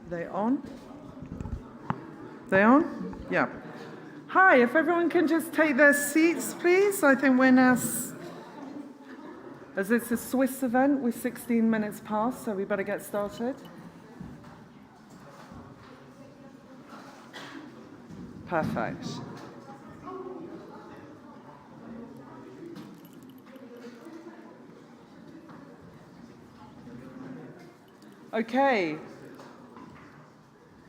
They on? They on? Yeah. Hi, if everyone can just take their seats, please. I think we're now, as it's a Swiss event, we're 16 minutes past, so we better get started. Perfect. Okay.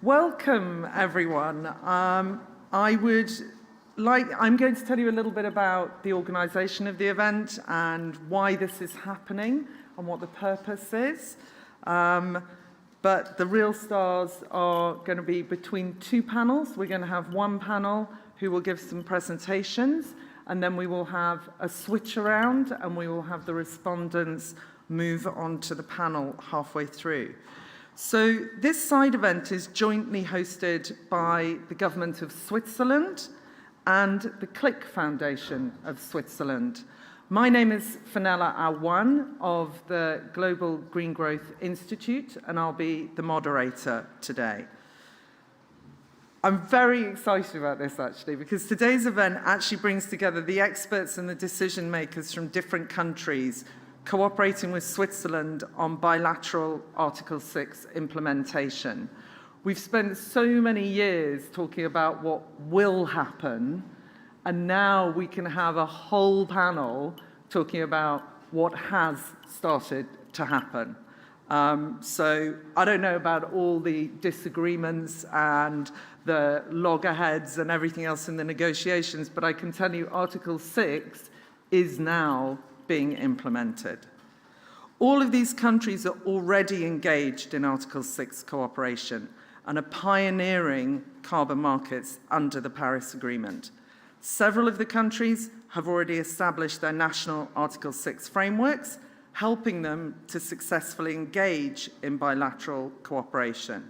Welcome, everyone. I'm going to tell you a little bit about the organisation of the event and why this is happening and what the purpose is. But the real stars are going to be between two panels. We're going to have one panel who will give some presentations, and then we will have a switch around, and we will have the respondents move on to the panel halfway through. So this side event is jointly hosted by the Government of Switzerland and the KliK Foundation of Switzerland. My name is Fenella Aouane of the Global Green Growth Institute, and I'll be the moderator today. I'm very excited about this, actually, because today's event actually brings together the experts and the decision makers from different countries cooperating with Switzerland on bilateral Article 6 implementation. We've spent so many years talking about what will happen, and now we can have a whole panel talking about what has started to happen. So I don't know about all the disagreements and the loggerheads and everything else in the negotiations, but I can tell you Article 6 is now being implemented. All of these countries are already engaged in Article 6 cooperation and are pioneering carbon markets under the Paris Agreement. Several of the countries have already established their national Article 6 frameworks, helping them to successfully engage in bilateral cooperation.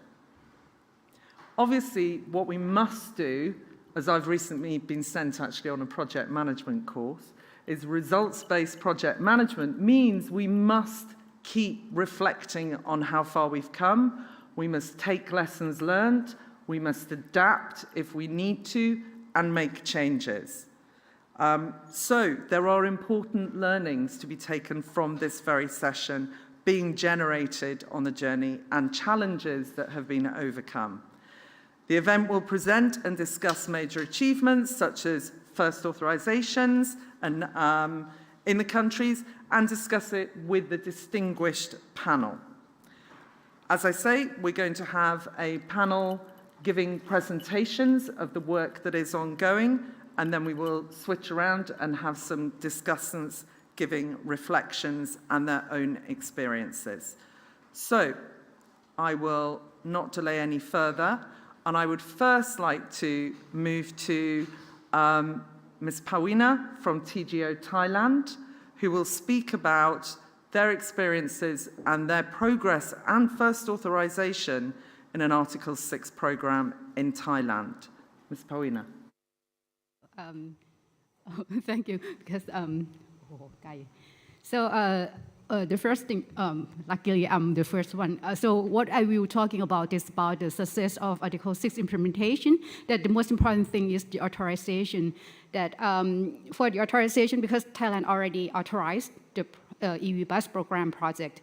Obviously, what we must do, as I've recently been sent actually on a project management course, is results-based project management means we must keep reflecting on how far we've come. We must take lessons learned. We must adapt if we need to and make changes. So there are important learnings to be taken from this very session being generated on the journey and challenges that have been overcome. The event will present and discuss major achievements such as first authorizations and, in the countries, and discuss it with the distinguished panel. As I say, we're going to have a panel giving presentations of the work that is ongoing, and then we will switch around and have some discussants giving reflections and their own experiences. So I will not delay any further, and I would first like to move to Ms. Pawina from TGO Thailand, who will speak about their experiences and their progress and first authorization in an Article 6 program in Thailand. Ms. Pawina. Thank you, because, the first thing, luckily I'm the first one. So what I will be talking about is about the success of Article 6 implementation, that the most important thing is the authorization. That for the authorization, because Thailand already authorized the EV bus program project.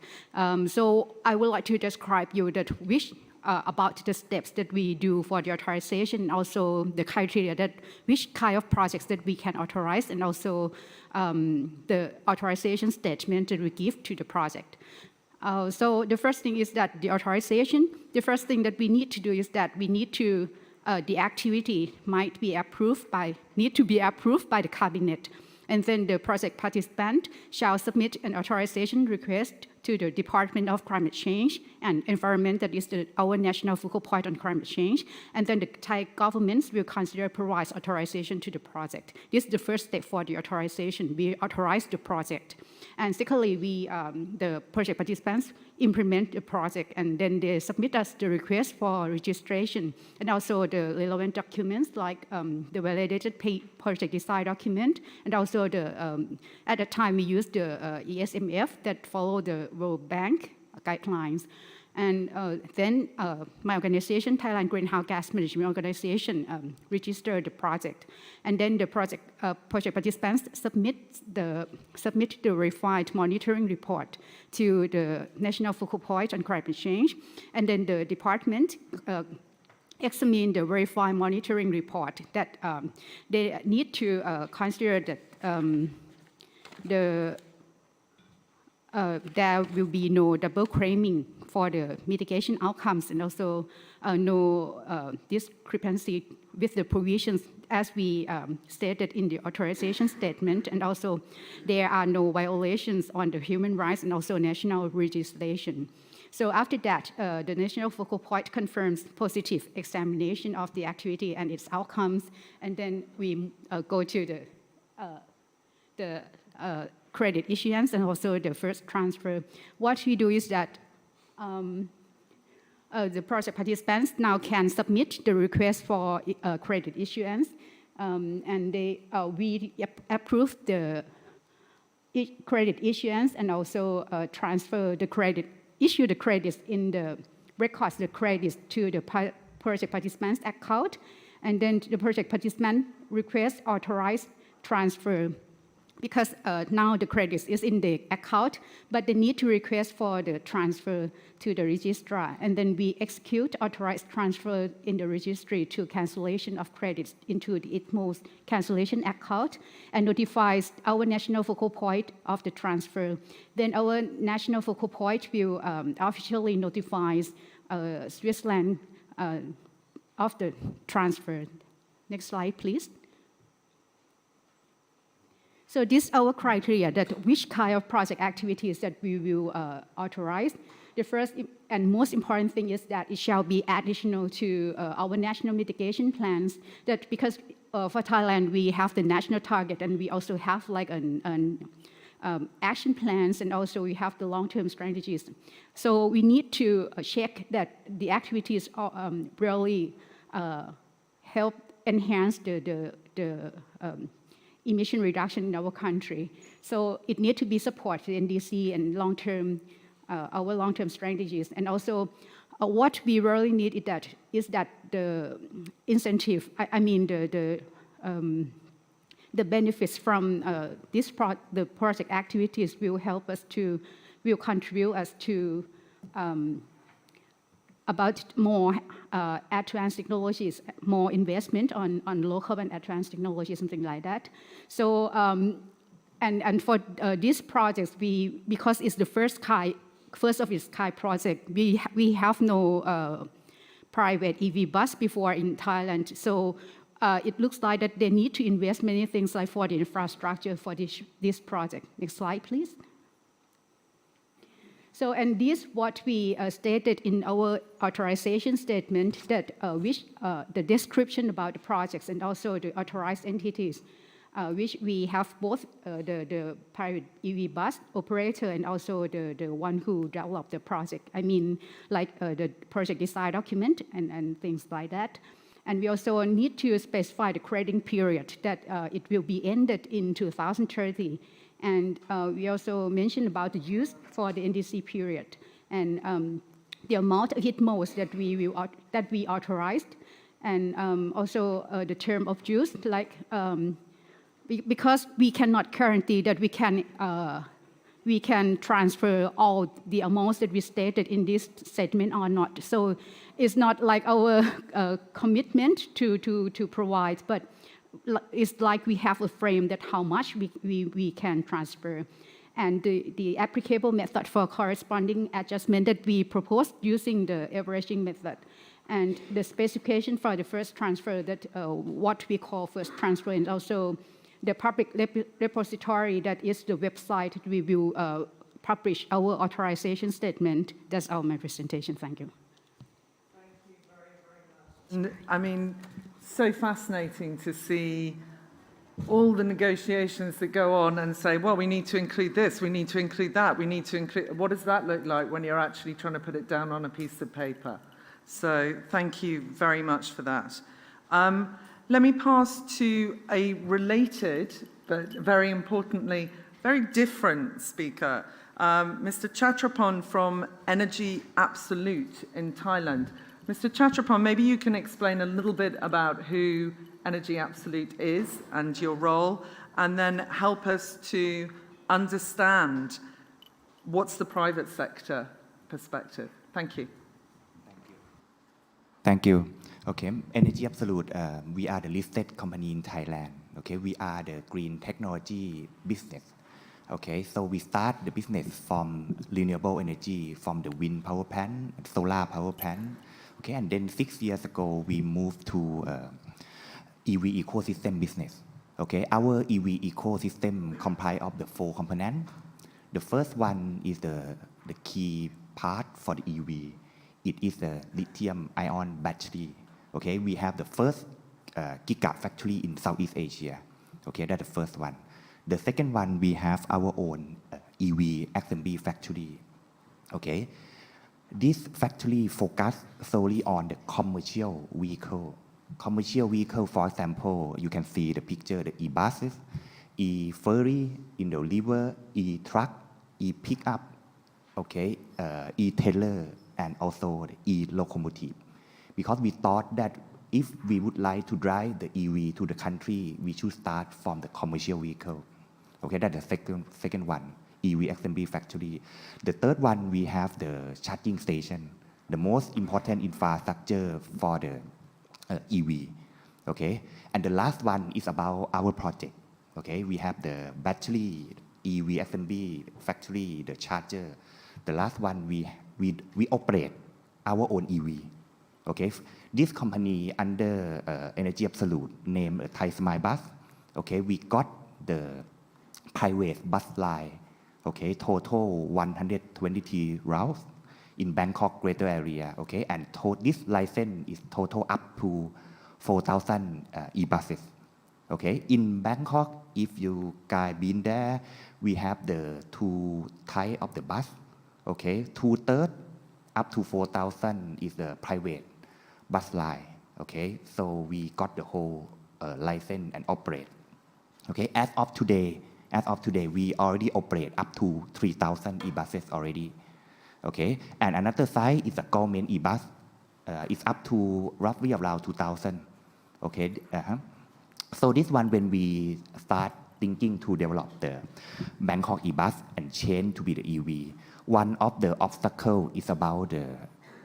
So I would like to describe you that about the steps that we do for the authorization, and also the criteria that which kind of projects that we can authorize, and also the authorization statement that we give to the project. So the first thing is that the authorization, the first thing that we need to do is that we need to, the activity need to be approved by the cabinet. And then the project participant shall submit an authorization request to the Department of Climate Change and Environment, that is our national focal point on climate change. And then the Thai government will consider provide authorization to the project. This is the first step for the authorization. We authorize the project. And secondly, the project participants implement the project, and then they submit us the request for registration, and also the relevant documents like the validated project design document, and also at the time we use the ESMF that follow the World Bank guidelines. And then my organization, Thailand Greenhouse Gas Management Organization, registered the project. And then the project participants submit the verified monitoring report to the National Focal Point on Climate Change. And then the department examine the verified monitoring report that they need to consider that there will be no double claiming for the mitigation outcomes, and also no discrepancy with the provisions as we stated in the authorization statement, and also there are no violations on the human rights and also national legislation. So after that, the National Focal Point confirms positive examination of the activity and its outcomes, and then we go to the credit issuance and also the first transfer. What we do is that the project participants now can submit the request for credit issuance, and we approve the credit issuance and also transfer the credit, issue the credits in the records the credits to the project participants account, and then the project participant request authorized transfer. Because now the credits is in the account, but they need to request for the transfer to the registrar. And then we execute authorized transfer in the registry to cancellation of credits into the ITMO's cancellation account and notifies our national focal point of the transfer. Then our national focal point will officially notify Switzerland of the transfer. Next slide, please. So this is our criteria that which kind of project activities that we will authorize. The first and most important thing is that it shall be additional to our national mitigation plans. That because for Thailand we have the national target and we also have like an action plans, and also we have the long-term strategies. So we need to check that the activities really help enhance the emission reduction in our country. So it needs to be supported in NDC and our long-term strategies. And also what we really need is that the incentive, the benefits from the project activities will contribute us to about more advanced technologies, more investment on low carbon advanced technologies, something like that. So, and for these projects, because it's the first of its kind project, we have no private EV bus before in Thailand. So it looks like that they need to invest many things like for the infrastructure for this project. Next slide, please. So, and this what we stated in our authorization statement, that the description about the projects and also the authorized entities, which we have both the private EV bus operator and also the one who developed the project. I mean, like the project design document and things like that. And we also need to specify the crediting period that it will be ended in 2030. And we also mentioned about the use for the NDC period and the amount of ITMOs that we authorized, and also the term of use. Like because we cannot guarantee that we can transfer all the amounts that we stated in this statement or not. So it's not like our commitment to provide, but it's like we have a frame that how much we can transfer. And the applicable method for corresponding adjustment that we proposed using the averaging method. And the specification for the first transfer, that what we call first transfer, and also the public repository, that is the website that we will publish our authorization statement. That's all my presentation. Thank you. Thank you very, very much. I mean, so fascinating to see all the negotiations that go on and say, well, we need to include this, we need to include that, we need to include... What does that look like when you're actually trying to put it down on a piece of paper? So thank you very much for that. Let me pass to a related, but very importantly, very different speaker. Mr. Chatrapan from Energy Absolute in Thailand. Mr. Chatrapan, maybe you can explain a little bit about who Energy Absolute is and your role, and then help us to understand what's the private sector perspective. Thank you. Thank you. Okay, Energy Absolute, we are the listed company in Thailand. Okay, we are the green technology business. Okay, so we start the business from renewable energy, from the wind power plant, solar power plant. Okay, and then 6 years ago, we moved to EV ecosystem business. Okay, our EV ecosystem comprise of the 4 components. The first one is the key part for the EV. It is the lithium-ion battery. Okay, we have the first giga factory in Southeast Asia. Okay, that's the first one. The second one, we have our own EV assembly factory. Okay, this factory focus solely on the commercial vehicle. Commercial vehicle, for example, you can see the picture, the e-buses, e-ferry in the river, e-truck, e-pickup, okay, e-trailer, and also the e-locomotive. Because we thought that if we would like to drive the EV to the country, we should start from the commercial vehicle. Okay, that's the second one, EV assembly factory. The third one, we have the charging station, the most important infrastructure for the EV. Okay, and the last one is about our project. Okay, we have the battery, EV assembly factory, the charger. The last one, we operate our own EV. Okay, this company under Energy Absolute, named Thai Smile Bus. Okay, we got the private bus line. Okay, total 123 routes in Bangkok greater area. Okay, and this license is total up to 4,000 e-buses. Okay, in Bangkok, if you guys been there, we have the 2 type of the bus. Okay, 2/3 up to 4,000 is the private bus line. Okay, so we got the whole license and operate. Okay, as of today, we already operate up to 3,000 e-buses already. Okay, and another side is a government e-bus. It's up to roughly around 2,000. Okay, so this one, when we start thinking to develop the Bangkok e-bus and change to be the EV, one of the obstacles is about the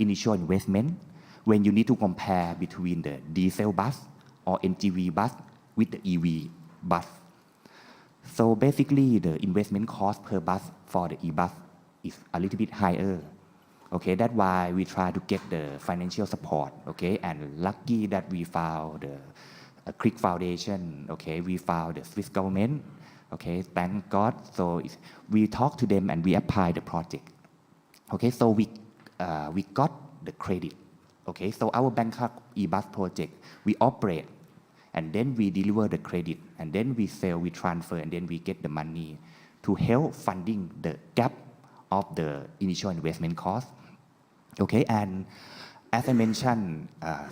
initial investment when you need to compare between the diesel bus or NGV bus with the EV bus. So basically, the investment cost per bus for the e-bus is a little bit higher. Okay, that's why we try to get the financial support. Okay, and lucky that we found the KliK Foundation. Okay, we found the Swiss government. Okay, thank God. So we talked to them and we applied the project. Okay, so we got the credit. Okay, so our Bangkok e-bus project, we operate and then we deliver the credit and then we sell, we transfer, and then we get the money to help funding the gap of the initial investment cost. Okay, and as I mentioned,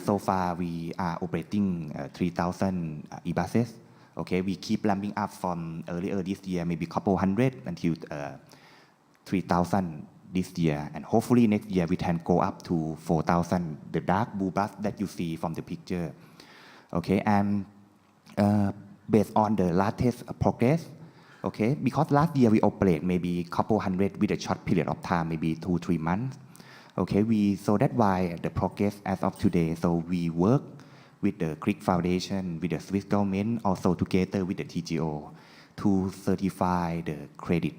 so far we are operating 3,000 e-buses. Okay, we keep ramping up from earlier this year, maybe a couple hundred until 3,000 this year, and hopefully next year we can go up to 4,000, the dark blue bus that you see from the picture. Okay, and based on the latest progress, okay, because last year we operate maybe a couple hundred with a short period of time, maybe 2-3 months. Okay, so that's why the progress as of today. So we work with the KliK Foundation, with the Swiss government, also together with the TGO to certify the credit,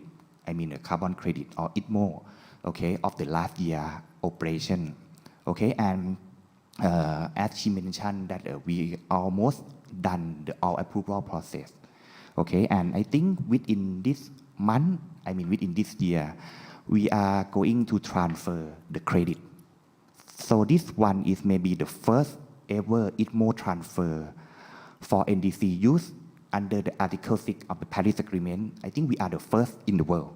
I mean the carbon credit or ITMO, okay, of the last year operation. Okay, and as she mentioned that we almost done the all approval process. Okay, and I think within this month, I mean within this year, we are going to transfer the credit. So this one is maybe the first ever ITMO transfer for NDC use under the Article 6 of the Paris Agreement. I think we are the first in the world.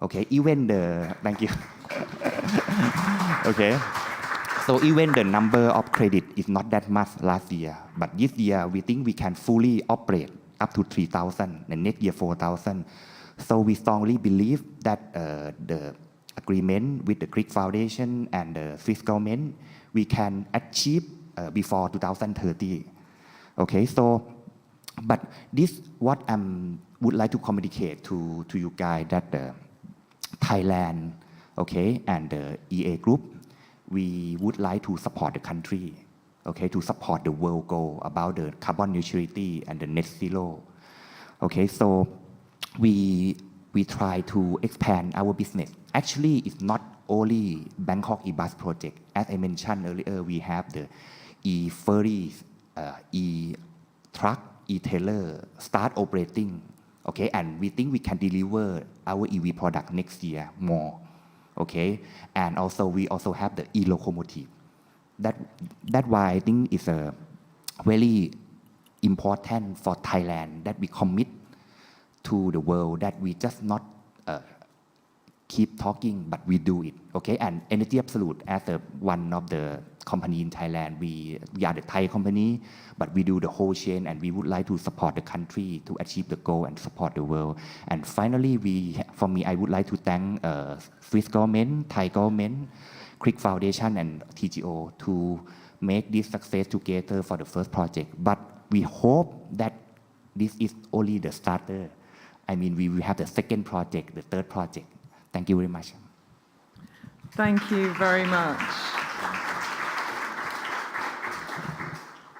Okay, even the, thank you. Okay, so even the number of credit is not that much last year, but this year we think we can fully operate up to 3,000 and next year 4,000. So we strongly believe that the agreement with the KliK Foundation and the Swiss government, we can achieve before 2030. Okay, so, but this what I would like to communicate to you guys that Thailand, okay, and the EA group, we would like to support the country, okay, to support the world goal about the carbon neutrality and the net zero. Okay, so we try to expand our business. Actually, it's not only Bangkok e-bus project. As I mentioned earlier, we have the e-ferries, e-truck, e-trailer start operating. Okay, and we think we can deliver our EV product next year more. Okay, and also we also have the e-locomotive. That why I think it's a very important for Thailand that we commit to the world, that we just not keep talking, but we do it. Okay, and Energy Absolute as one of the company in Thailand, we are the Thai company, but we do the whole chain, and we would like to support the country to achieve the goal and support the world. And finally, for me, I would like to thank Swiss government, Thai government, KliK Foundation, and TGO to make this success together for the first project. But we hope that this is only the starter. I mean, we will have the second project, the third project. Thank you very much. Thank you very much.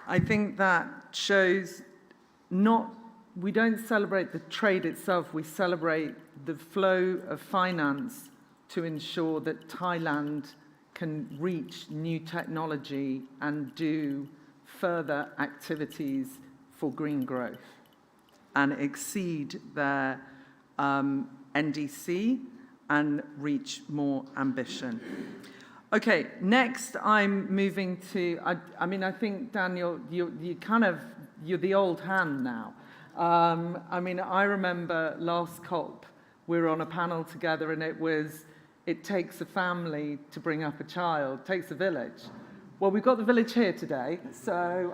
I think that shows we don't celebrate the trade itself, we celebrate the flow of finance to ensure that Thailand can reach new technology and do further activities for green growth and exceed their NDC and reach more ambition. Okay, next I'm moving to, I mean, I think, Daniel, you're the old hand now. I mean, I remember last COP, we were on a panel together and it takes a family to bring up a child, takes a village. Well, we've got the village here today, so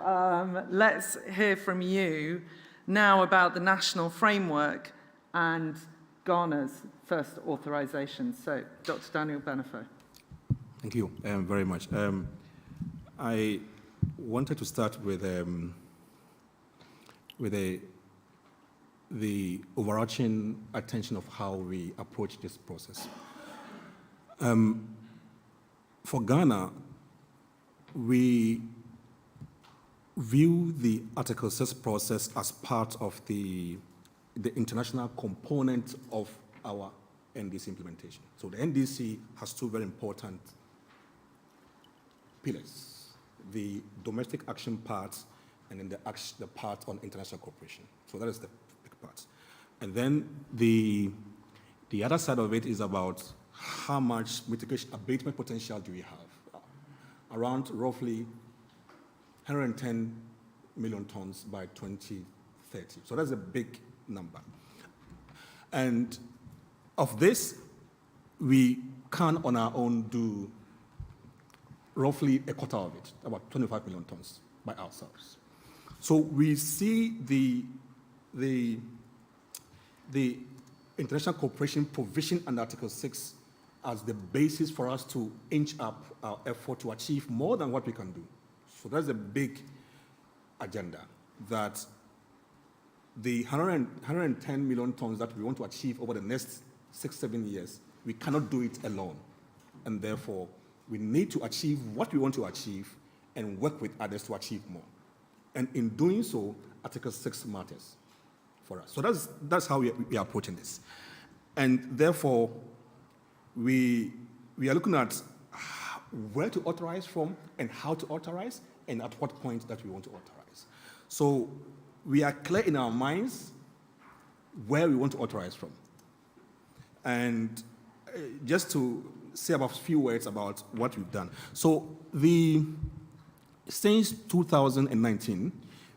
let's hear from you now about the national framework and Ghana's first authorization. So, Dr. Daniel Benefoh. Thank you very much. I wanted to start with the overarching attention of how we approach this process. For Ghana, we view the Article 6 process as part of the international component of our NDC implementation. So the NDC has two very important pillars: the domestic action part and then the part on international cooperation. So that is the big part. And then the other side of it is about how much mitigation abatement potential do we have? Around roughly 110 million tons by 2030. So that's a big number. And of this, we can on our own do roughly a quarter of it, about 25 million tons by ourselves. So we see the international cooperation provision under Article 6 as the basis for us to inch up our effort to achieve more than what we can do. So that's a big agenda, that the 110 million tons that we want to achieve over the next 6-7 years, we cannot do it alone. And therefore, we need to achieve what we want to achieve and work with others to achieve more. And in doing so, Article 6 matters for us. So that's how we are approaching this. And therefore, we are looking at where to authorize from and how to authorize and at what point that we want to authorize. So we are clear in our minds where we want to authorize from. And just to say about a few words about what we've done. So since 2019,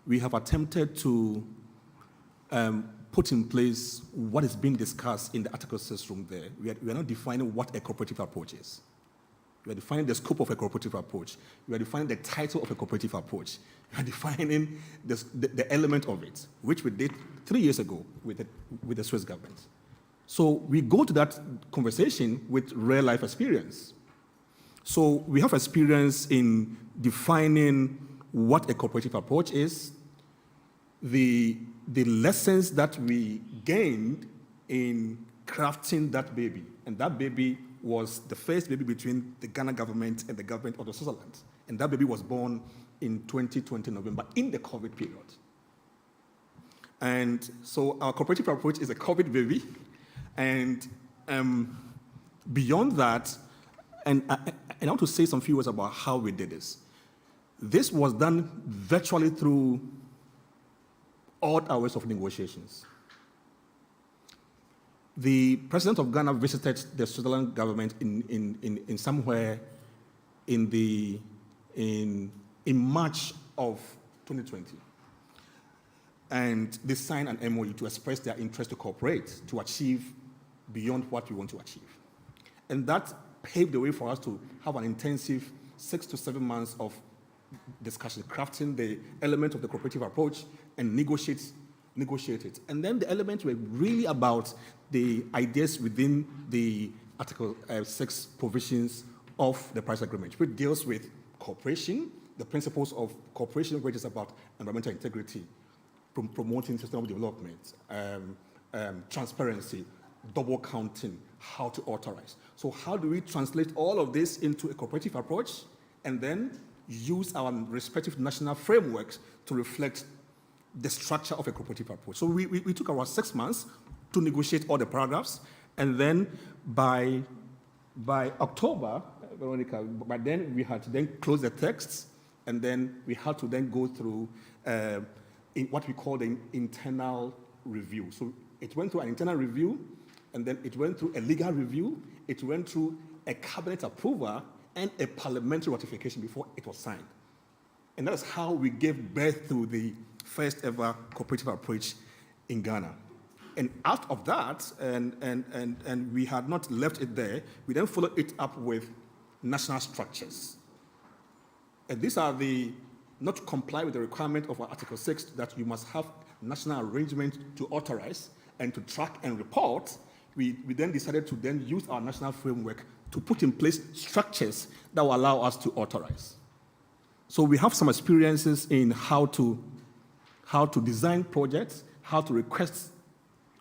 we have attempted to put in place what is being discussed in the Article 6 room there. We are not defining what a cooperative approach is. We are defining the scope of a cooperative approach. We are defining the title of a cooperative approach. We are defining the element of it, which we did 3 years ago with the Swiss government. So we go to that conversation with real life experience. So we have experience in defining what a cooperative approach is, the lessons that we gained in crafting that baby. And that baby was the first baby between the Ghana government and the government of the Switzerland. And that baby was born in 2020 November in the COVID period. And so our cooperative approach is a COVID baby. And beyond that, and I want to say some few words about how we did this. This was done virtually through odd hours of negotiations. The president of Ghana visited the Switzerland government in somewhere in March of 2020. And they signed an MOU to express their interest to cooperate, to achieve beyond what we want to achieve. And that paved the way for us to have an intensive 6 to 7 months of discussion, crafting the element of the cooperative approach and negotiate it. And then the elements were really about the ideas within the Article 6 provisions of the Paris Agreement, which deals with cooperation, the principles of cooperation, which is about environmental integrity, promoting sustainable development, transparency, double counting, how to authorize. So how do we translate all of this into a cooperative approach and then use our respective national frameworks to reflect the structure of a cooperative approach? So we took about 6 months to negotiate all the paragraphs, and then by October, Veronika, by then we had to then close the texts, and then we had to then go through in what we call the internal review. So it went through an internal review, and then it went through a legal review, it went through a cabinet approval, and a parliamentary ratification before it was signed. And that is how we gave birth to the first ever cooperative approach in Ghana. And out of that, and we had not left it there, we then followed it up with national structures. And these are not to comply with the requirement of our Article 6 that you must have national arrangement to authorize and to track and report. We then decided to then use our national framework to put in place structures that will allow us to authorize. So we have some experiences in how to design projects, how to request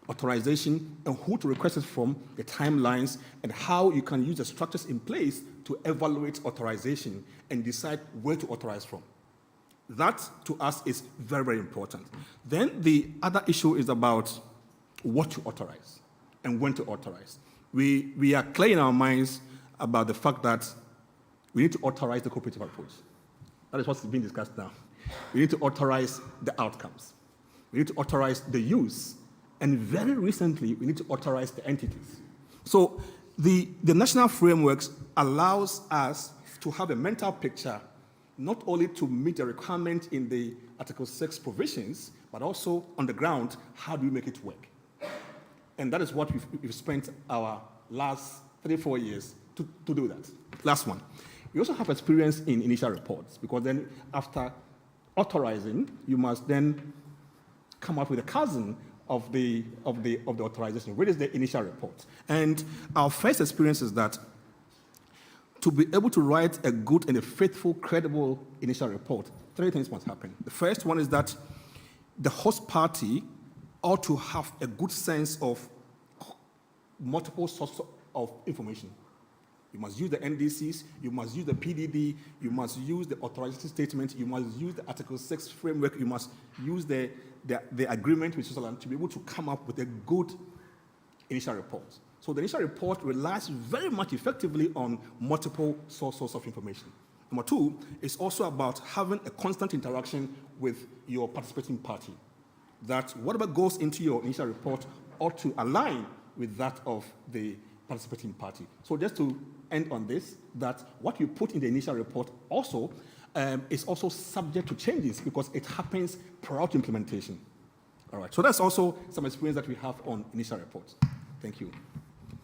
authorization, and who to request it from, the timelines, and how you can use the structures in place to evaluate authorization and decide where to authorize from. That, to us, is very, very important. Then the other issue is about what to authorize and when to authorize. We are clear in our minds about the fact that we need to authorize the cooperative approach. That is what's being discussed now. We need to authorize the outcomes. We need to authorize the use. And very recently, we need to authorize the entities. So the national frameworks allows us to have a mental picture, not only to meet the requirement in the Article 6 provisions, but also on the ground, how do we make it work? And that is what we've spent our last 3-4 years to do that. Last one. We also have experience in initial reports, because then after authorizing, you must then come up with a cousin of the authorization, which is the initial report. And our first experience is that to be able to write a good and a faithful, credible initial report, 3 things must happen. The first one is that the host party ought to have a good sense of multiple sources of information. You must use the NDCs, you must use the PDD, you must use the authorization statement, you must use the Article 6 framework, you must use the agreement with Switzerland to be able to come up with a good initial report. So the initial report relies very much effectively on multiple sources of information. Number 2 is also about having a constant interaction with your participating party, that whatever goes into your initial report ought to align with that of the participating party. So just to end on this, that what you put in the initial report also is also subject to changes because it happens prior to implementation. All right, so that's also some experience that we have on initial reports. Thank you.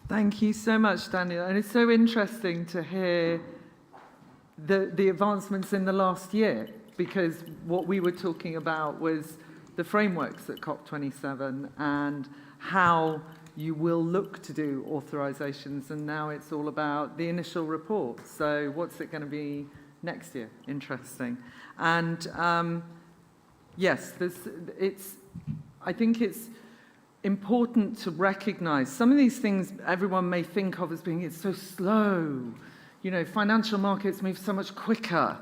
Thank you so much, Daniel. And it's so interesting to hear the advancements in the last year, because what we were talking about was the frameworks at COP27 and how you will look to do authorizations, and now it's all about the initial report. So what's it going to be next year? Interesting. And yes, I think it's important to recognize some of these things everyone may think of as being, it's so slow. You know, financial markets move so much quicker.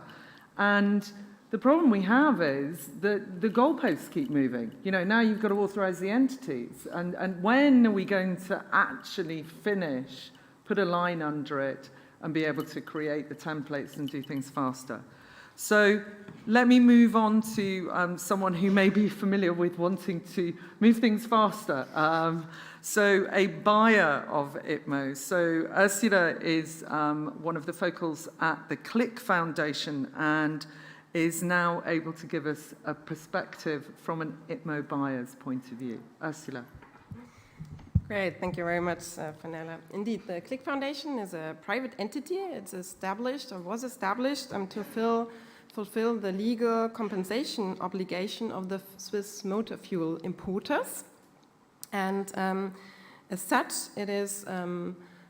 And the problem we have is that the goalposts keep moving. You know, now you've got to authorize the entities. And when are we going to actually finish, put a line under it, and be able to create the templates and do things faster? So let me move on to someone who may be familiar with wanting to move things faster. So a buyer of ITMO. So Ursula is one of the focals at the KliK Foundation and is now able to give us a perspective from an ITMO buyer's point of view. Ursula. Great, thank you very much, Fenella. Indeed, the KliK Foundation is a private entity. It's established, or was established, to fulfill the legal compensation obligation of the Swiss motor fuel importers. And as such, it is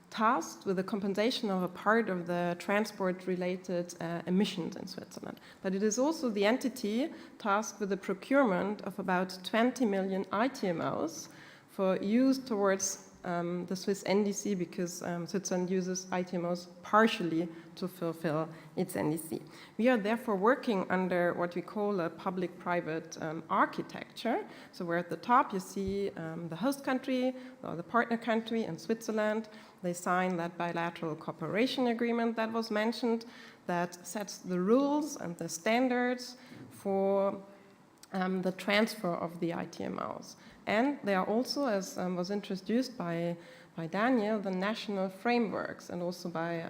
tasked with the compensation of a part of the transport-related emissions in Switzerland. But it is also the entity tasked with the procurement of about 20 million ITMOs for use towards the Swiss NDC, because Switzerland uses ITMOs partially to fulfill its NDC. We are therefore working under what we call a public-private architecture. So where at the top you see the host country or the partner country in Switzerland. They sign that bilateral cooperation agreement that was mentioned that sets the rules and the standards for the transfer of the ITMOs. And they are also, as was introduced by Daniel, the national frameworks, and also by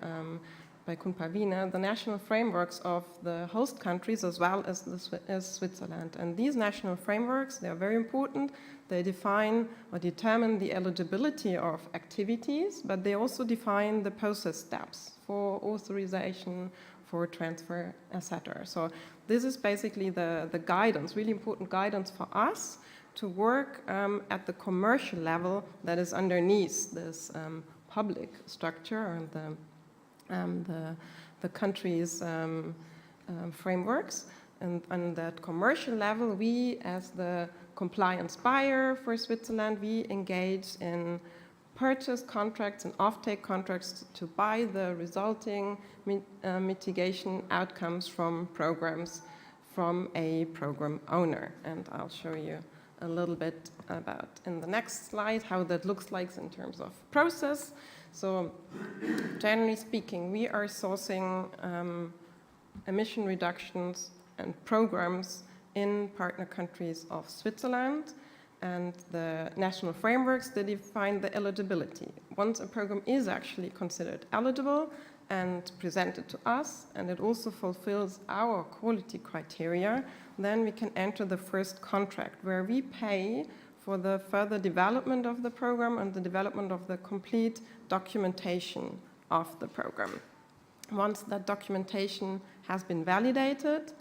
Kunpavina, the national frameworks of the host countries as well as Switzerland. And these national frameworks, they are very important. They define or determine the eligibility of activities, but they also define the process steps for authorization, for transfer, etc. So this is basically the guidance, really important guidance for us to work at the commercial level that is underneath this public structure and the country's frameworks. And on that commercial level, we, as the compliance buyer for Switzerland, we engage in purchase contracts and offtake contracts to buy the resulting mitigation outcomes from programs from a program owner. And I'll show you a little bit about in the next slide how that looks like in terms of process. So generally speaking, we are sourcing emission reductions and programs in partner countries of Switzerland, and the national frameworks, they define the eligibility. Once a program is actually considered eligible and presented to us, and it also fulfills our quality criteria, then we can enter the first contract where we pay for the further development of the program and the development of the complete documentation of the program. Once that documentation has been validated,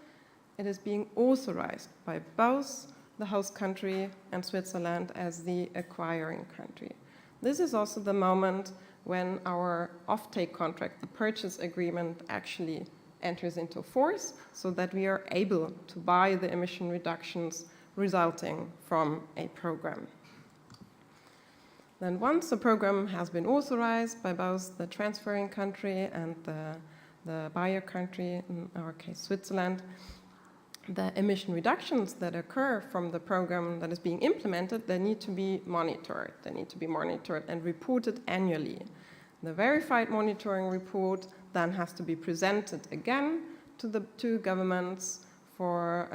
it is being authorized by both the host country and Switzerland as the acquiring country. This is also the moment when our offtake contract, the purchase agreement, actually enters into force, so that we are able to buy the emission reductions resulting from a program. Then once the program has been authorized by both the transferring country and the buyer country, in our case Switzerland, the emission reductions that occur from the program that is being implemented, they need to be monitored. They need to be monitored and reported annually. The verified monitoring report then has to be presented again to the two governments for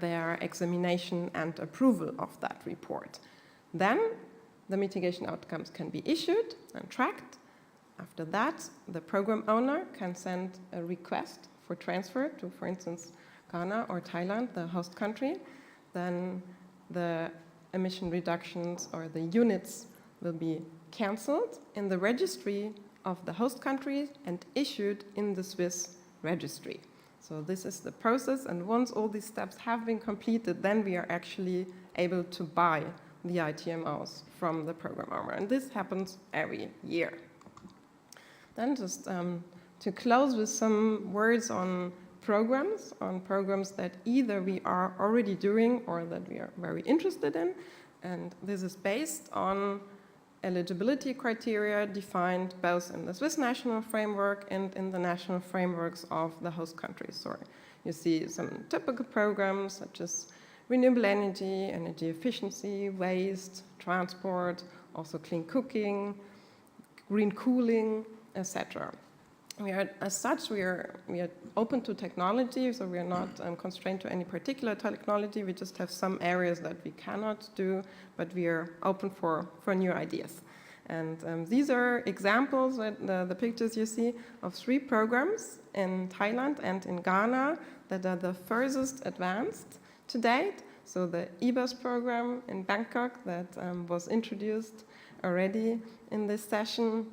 their examination and approval of that report. Then the mitigation outcomes can be issued and tracked. After that, the program owner can send a request for transfer to, for instance, Ghana or Thailand, the host country. Then the emission reductions or the units will be cancelled in the registry of the host country and issued in the Swiss registry. So this is the process, and once all these steps have been completed, then we are actually able to buy the ITMOs from the program owner. And this happens every year. Then just to close with some words on programs that either we are already doing or that we are very interested in. And this is based on eligibility criteria defined both in the Swiss national framework and in the national frameworks of the host countries. So you see some typical programs such as renewable energy, energy efficiency, waste, transport, also clean cooking, green cooling, etc. As such, we are open to technology, so we are not constrained to any particular technology. We just have some areas that we cannot do, but we are open for new ideas. And these are examples, the pictures you see, of 3 programs in Thailand and in Ghana that are the furthest advanced to date. So the e-bus program in Bangkok that was introduced already in this session,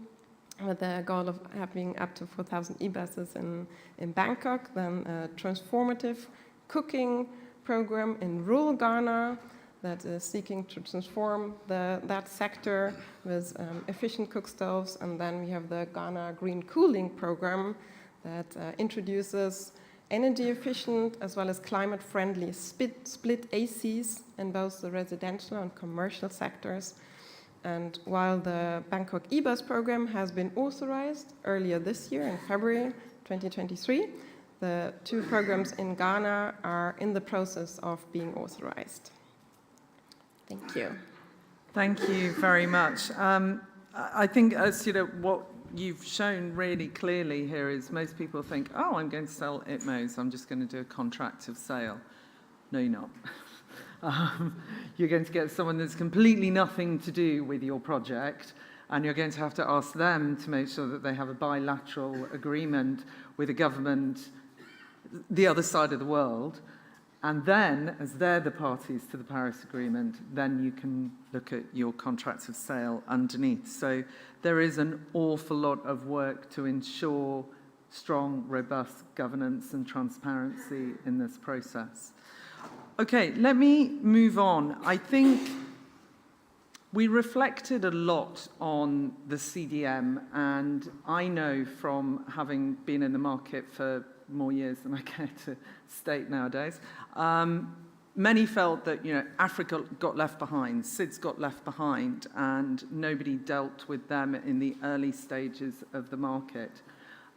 with the goal of having up to 4,000 e-buses in Bangkok, then a transformative cooking program in rural Ghana that is seeking to transform that sector with efficient cook stoves, and then we have the Ghana Green Cooling program that introduces energy efficient as well as climate friendly split ACs in both the residential and commercial sectors. And while the Bangkok e-bus program has been authorized earlier this year in February 2023, the 2 programs in Ghana are in the process of being authorized. Thank you. Thank you very much. I think, as you know, what you've shown really clearly here is most people think, oh, I'm going to sell ITMOs, I'm just going to do a contract of sale. No, you're not. You're going to get someone that's completely nothing to do with your project, and you're going to have to ask them to make sure that they have a bilateral agreement with a government the other side of the world. And then, as they're the parties to the Paris Agreement, then you can look at your contracts of sale underneath. So there is an awful lot of work to ensure strong, robust governance and transparency in this process. Okay, let me move on. I think we reflected a lot on the CDM, and I know from having been in the market for more years than I care to state nowadays, many felt that, Africa got left behind, SIDS got left behind, and nobody dealt with them in the early stages of the market.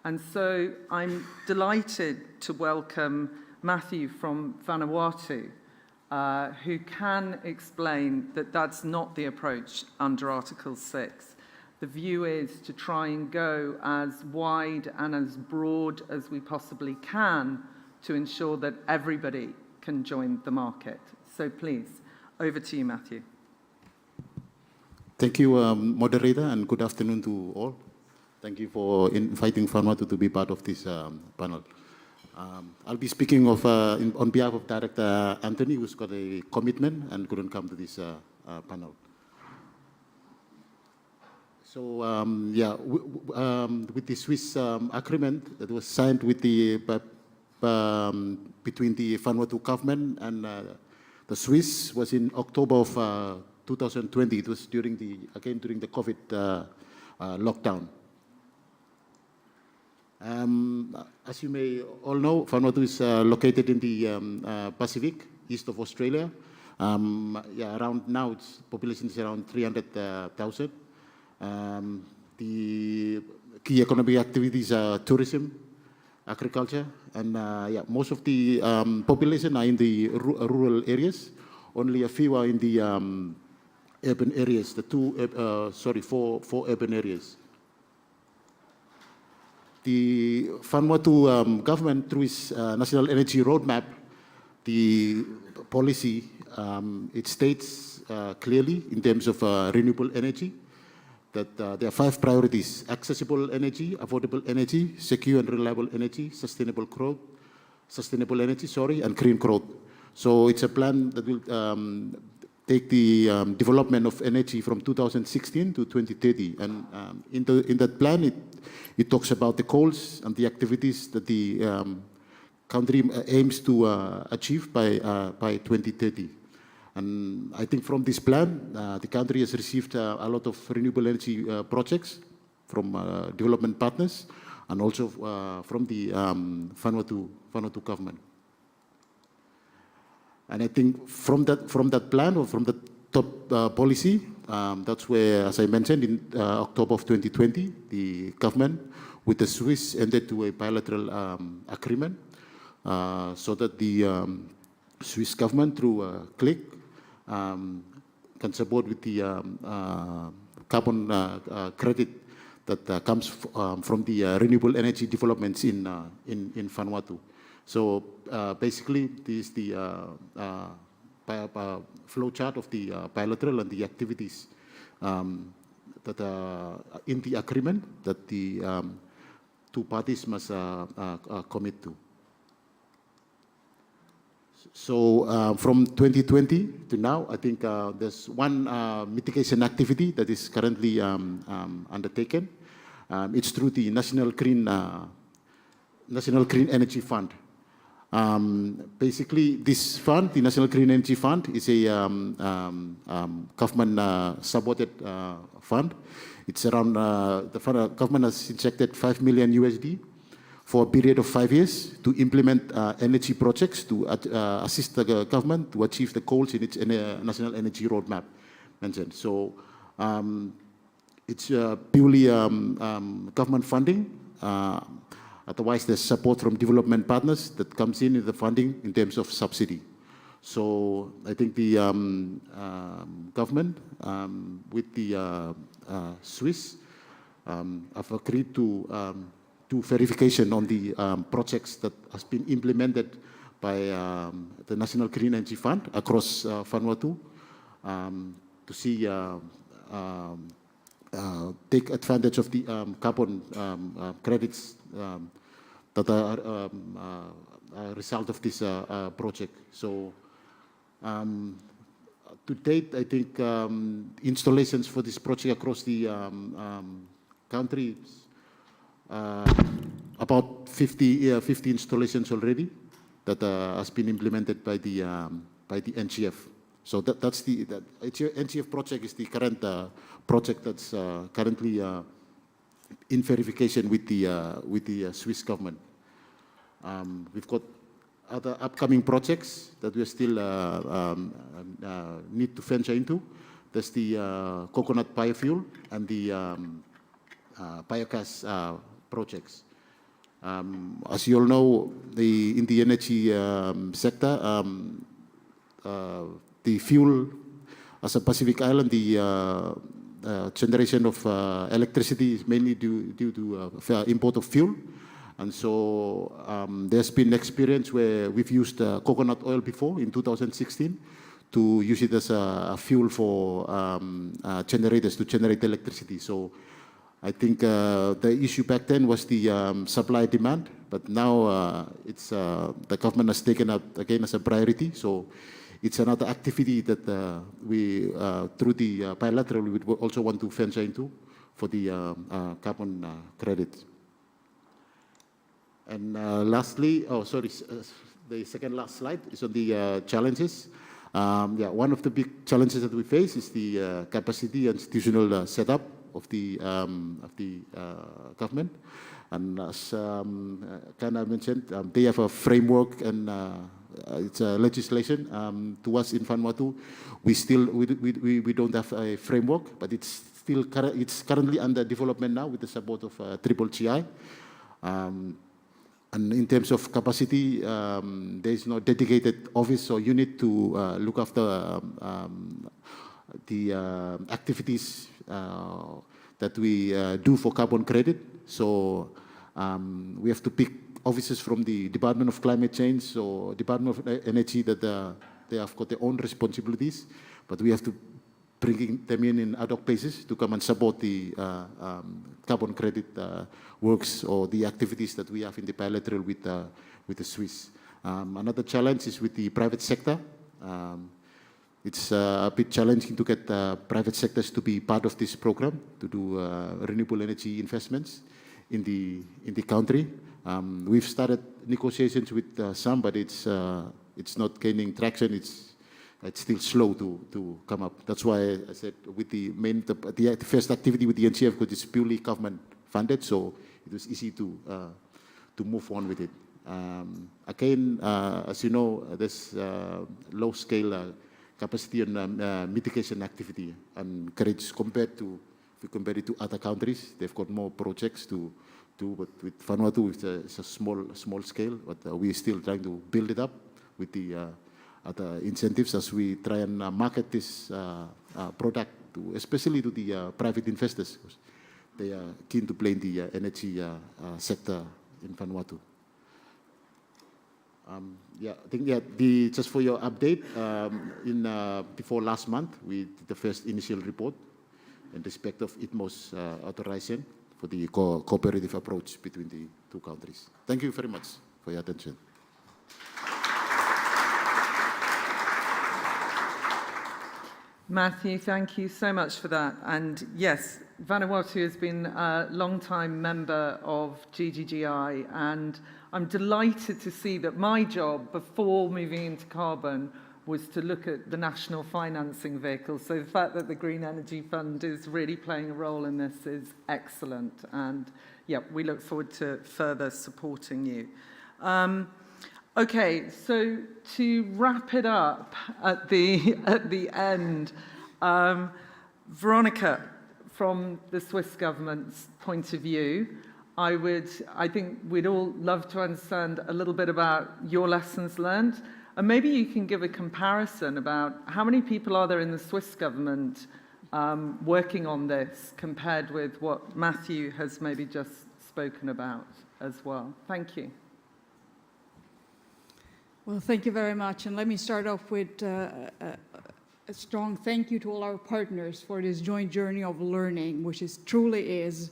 And so I'm delighted to welcome Matthew from Vanuatu, who can explain that that's not the approach under Article 6. The view is to try and go as wide and as broad as we possibly can to ensure that everybody can join the market. So please, over to you, Matthew. Thank you, moderator, and good afternoon to all. Thank you for inviting Vanuatu to be part of this panel. I'll be speaking on behalf of Director Anthony, who's got a commitment and couldn't come to this panel. So, with the Swiss agreement that was signed with between the Vanuatu government and the Swiss was in October of 2020. It was during the COVID lockdown. As you may all know, Vanuatu is located in the Pacific, east of Australia. Around now, its population is around 300,000. The key economic activities are tourism, agriculture, and most of the population are in the rural areas. Only a few are in the urban areas. Four urban areas. The Vanuatu government, through its National Energy Roadmap, the policy, it states clearly in terms of renewable energy that there are 5 priorities: accessible energy, affordable energy, secure and reliable energy, sustainable energy, and green growth. So it's a plan that will take the development of energy from 2016 to 2030. And in that plan, it talks about the goals and the activities that the country aims to achieve by 2030. And I think from this plan, the country has received a lot of renewable energy projects from development partners and also from the Vanuatu government. And I think from that plan or from the top policy, that's where, as I mentioned, in October of 2020, the government with the Swiss entered to a bilateral agreement so that the Swiss government through KliK can support with the carbon credit that comes from the renewable energy developments in Vanuatu. So basically, this is the flow chart of the bilateral and the activities that are in the agreement that the two parties must commit to. So from 2020 to now, I think there's one mitigation activity that is currently undertaken. It's through the National Green Energy Fund. Basically, this fund, the National Green Energy Fund, is a government-supported fund. It's around the government has injected $5 million USD for a period of 5 years to implement energy projects to assist the government to achieve the goals in its national energy roadmap mentioned. So it's purely government funding. Otherwise, there's support from development partners that comes in the funding in terms of subsidy. So I think the government with the Swiss have agreed to do verification on the projects that has been implemented by the National Green Energy Fund across Vanuatu to see take advantage of the carbon credits that are a result of this project. So to date, I think installations for this project across the country, about 50 installations already that has been implemented by the NGF. So that's the NGF project is the current project that's currently in verification with the Swiss government. We've got other upcoming projects that we still need to venture into. There's the coconut biofuel and the biogas projects. As you all know, in the energy sector, the fuel as a Pacific island, the generation of electricity is mainly due to import of fuel. And so there's been experience where we've used coconut oil before in 2016 to use it as a fuel for generators to generate electricity. So I think the issue back then was the supply demand, but now it's the government has taken up again as a priority. So it's another activity that we, through the bilateral, we would also want to venture into for the carbon credit. And lastly, the second last slide is on the challenges. One of the big challenges that we face is the capacity and institutional setup of the government. And as Kana mentioned, they have a framework and it's a legislation. To us in Vanuatu, we don't have a framework, but it's currently under development now with the support of GGGI. And in terms of capacity, there is no dedicated office or unit to look after the activities that we do for carbon credit. So we have to pick officers from the Department of Climate Change or Department of Energy that they have got their own responsibilities, but we have to bring them in ad hoc basis to come and support the carbon credit works or the activities that we have in the bilateral with the Swiss. Another challenge is with the private sector. It's a bit challenging to get private sectors to be part of this program to do renewable energy investments in the country. We've started negotiations with some, but it's not gaining traction. It's it's still slow to come up. That's why I said with the first activity with the NCF, because it's purely government funded, so it was easy to move on with it. Again, as you know, there's low scale capacity and mitigation activity, and courage compared to, if you compare it to other countries, they've got more projects to do, but with Vanuatu, it's a small scale, but we're still trying to build it up with the other incentives as we try and market this product, especially to the private investors, because they are keen to play in the energy sector in Vanuatu. Yeah, I think just for your update, before last month, we did the first initial report in respect of ITMO's authorization for the cooperative approach between the two countries. Thank you very much for your attention. Matthew, thank you so much for that. And yes, Vanuatu has been a long-time member of GGGI, and I'm delighted to see that my job before moving into carbon was to look at the national financing vehicle. So the fact that the Green Energy Fund is really playing a role in this is excellent. And yeah, we look forward to further supporting you. Okay, so to wrap it up at the end, Veronika, from the Swiss government's point of view, I think we'd all love to understand a little bit about your lessons learned. And maybe you can give a comparison about how many people are there in the Swiss government working on this compared with what Matthew has maybe just spoken about as well. Thank you. Well, thank you very much. And let me start off with a strong thank you to all our partners for this joint journey of learning, which truly is.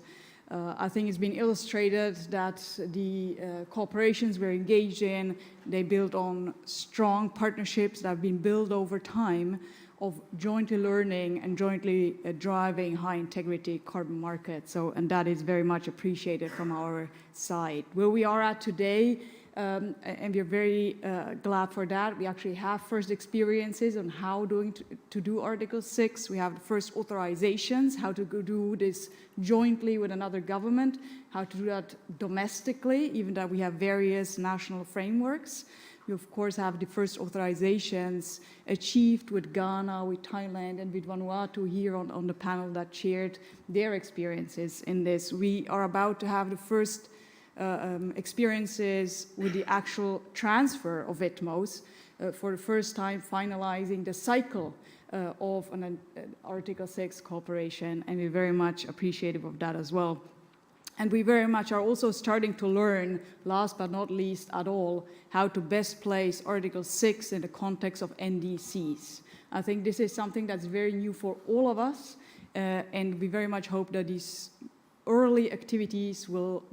I think it's been illustrated that the cooperations we're engaged in, they build on strong partnerships that have been built over time of jointly learning and jointly driving high integrity carbon markets. And that is very much appreciated from our side. Where we are at today, and we're very glad for that. We actually have first experiences on how to do Article 6. We have the first authorizations, how to do this jointly with another government, how to do that domestically, even though we have various national frameworks. We, of course, have the first authorizations achieved with Ghana, with Thailand, and with Vanuatu here on the panel that shared their experiences in this. We are about to have the first experiences with the actual transfer of ITMOs for the first time, finalizing the cycle of an Article 6 cooperation, and we're very much appreciative of that as well. And we very much are also starting to learn, last but not least at all, how to best place Article 6 in the context of NDCs. I think this is something that's very new for all of us, and we very much hope that these early activities will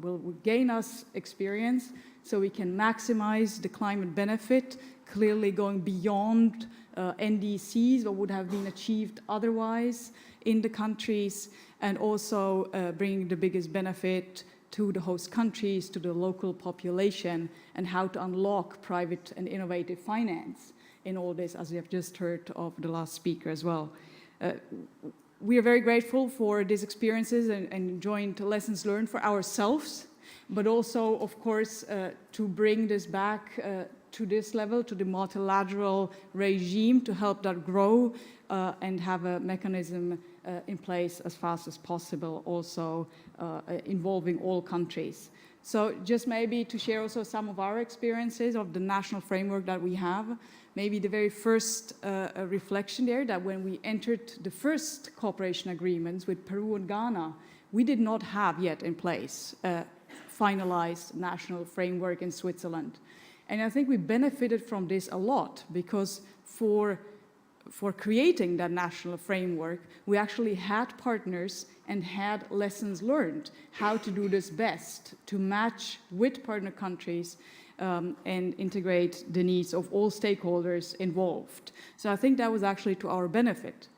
gain us experience so we can maximize the climate benefit, clearly going beyond NDCs, what would have been achieved otherwise in the countries, and also bringing the biggest benefit to the host countries, to the local population, and how to unlock private and innovative finance in all this, as we have just heard of the last speaker as well. We are very grateful for these experiences and joint lessons learned for ourselves, but also, of course, to bring this back to this level, to the multilateral regime, to help that grow and have a mechanism in place as fast as possible, also involving all countries. So just maybe to share also some of our experiences of the national framework that we have. Maybe the very first reflection there, that when we entered the first cooperation agreements with Peru and Ghana, we did not have yet in place a finalized national framework in Switzerland. And I think we benefited from this a lot, because for creating that national framework, we actually had partners and had lessons learned how to do this best, to match with partner countries and integrate the needs of all stakeholders involved. So I think that was actually to our benefit.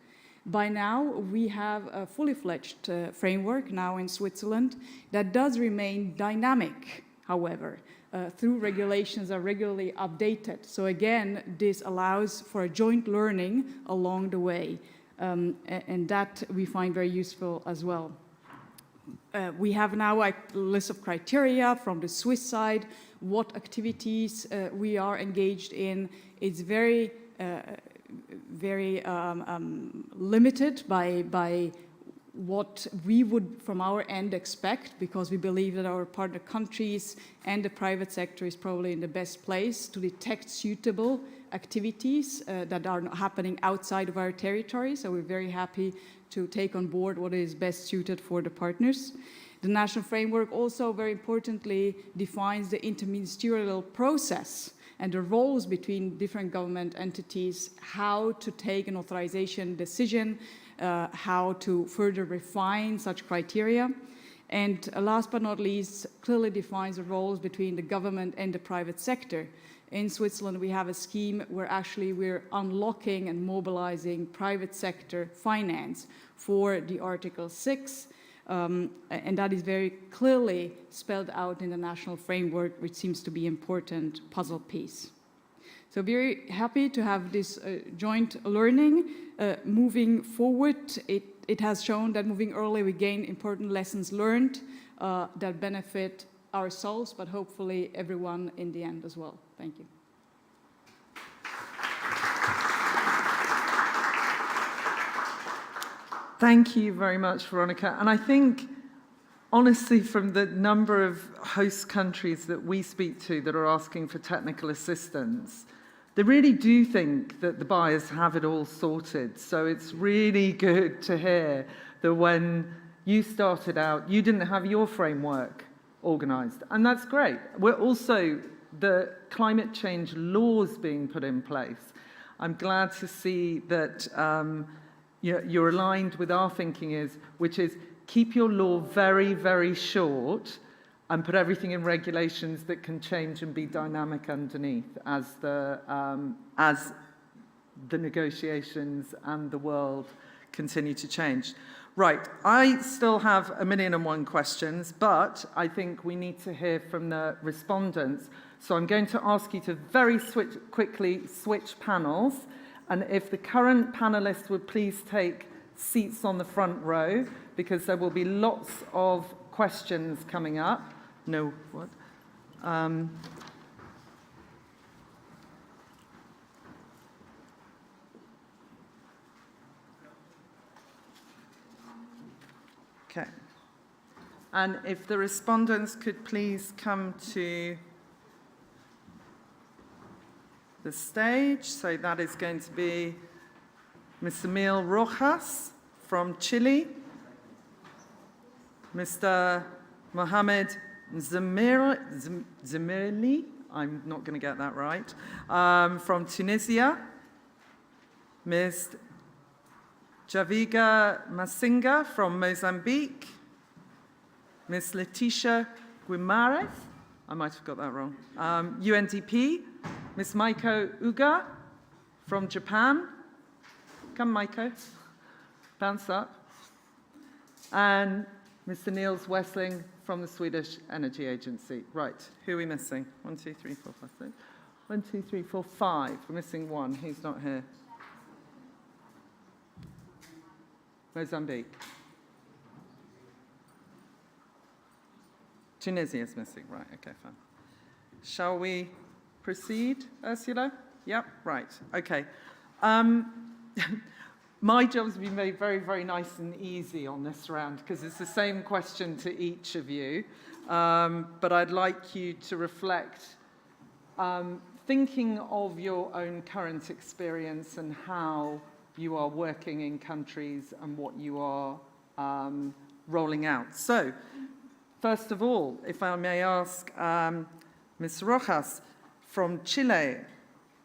By now, we have a fully fledged framework now in Switzerland that does remain dynamic, however. through regulations are regularly updated. So again, this allows for a joint learning along the way, and that we find very useful as well. We have now a list of criteria from the Swiss side, what activities we are engaged in. It's very limited by what we would, from our end, expect, because we believe that our partner countries and the private sector is probably in the best place to detect suitable activities that are happening outside of our territory. So we're very happy to take on board what is best suited for the partners. The national framework also, very importantly, defines the interministerial process and the roles between different government entities, how to take an authorization decision, how to further refine such criteria. And last but not least, clearly defines the roles between the government and the private sector. In Switzerland, we have a scheme where actually we're unlocking and mobilizing private sector finance for the Article 6, and that is very clearly spelled out in the national framework, which seems to be an important puzzle piece. So very happy to have this joint learning. Moving forward, it has shown that moving early we gain important lessons learned that benefit ourselves, but hopefully everyone in the end as well. Thank you. Thank you very much, Veronika. And I think, honestly, from the number of host countries that we speak to that are asking for technical assistance, they really do think that the buyers have it all sorted. So it's really good to hear that when you started out, you didn't have your framework organised. And that's great. We're also the climate change laws being put in place. I'm glad to see that you're aligned with our thinking, which is keep your law very, very short and put everything in regulations that can change and be dynamic underneath as the negotiations and the world continue to change. Right, I still have 1,000,001 questions, but I think we need to hear from the respondents. So I'm going to ask you to very quickly switch panels. And if the current panelists would please take seats on the front row, because there will be lots of questions coming up. No, what? Okay. And if the respondents could please come to the stage. So that is going to be Mr. Emil Rojas from Chile, Mr. Mohamed Zemirli, I'm not going to get that right, from Tunisia, Ms. Javiga Masinga from Mozambique, Ms. Leticia Guimarães, I might have got that wrong, UNDP, Ms. Maiko Uga from Japan. Come, Maiko. Bounce up. And Mr. Niels Wessling from the Swedish Energy Agency. Right, who are we missing? 1, 2, 3, 4, 5, 6. 1, 2, 3, 4, 5. We're missing one. Who's not here? Mozambique. Tunisia is missing. Right, okay, fine. Shall we proceed, Ursula? Yep, right, okay. My job's been made very, very nice and easy on this round because it's the same question to each of you. But I'd like you to reflect, thinking of your own current experience and how you are working in countries and what you are rolling out. So, first of all, if I may ask Ms. Rojas from Chile,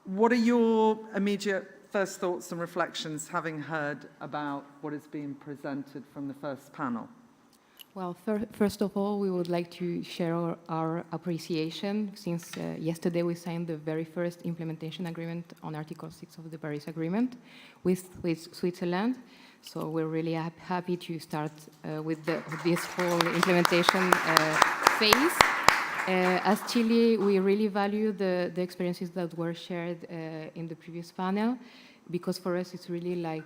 what are your immediate first thoughts and reflections having heard about what is being presented from the first panel? Well, first of all, we would like to share our appreciation since yesterday we signed the very first implementation agreement on Article 6 of the Paris Agreement with Switzerland. So we're really happy to start with this whole implementation phase. As Chile, we really value the experiences that were shared in the previous panel, because for us it's really like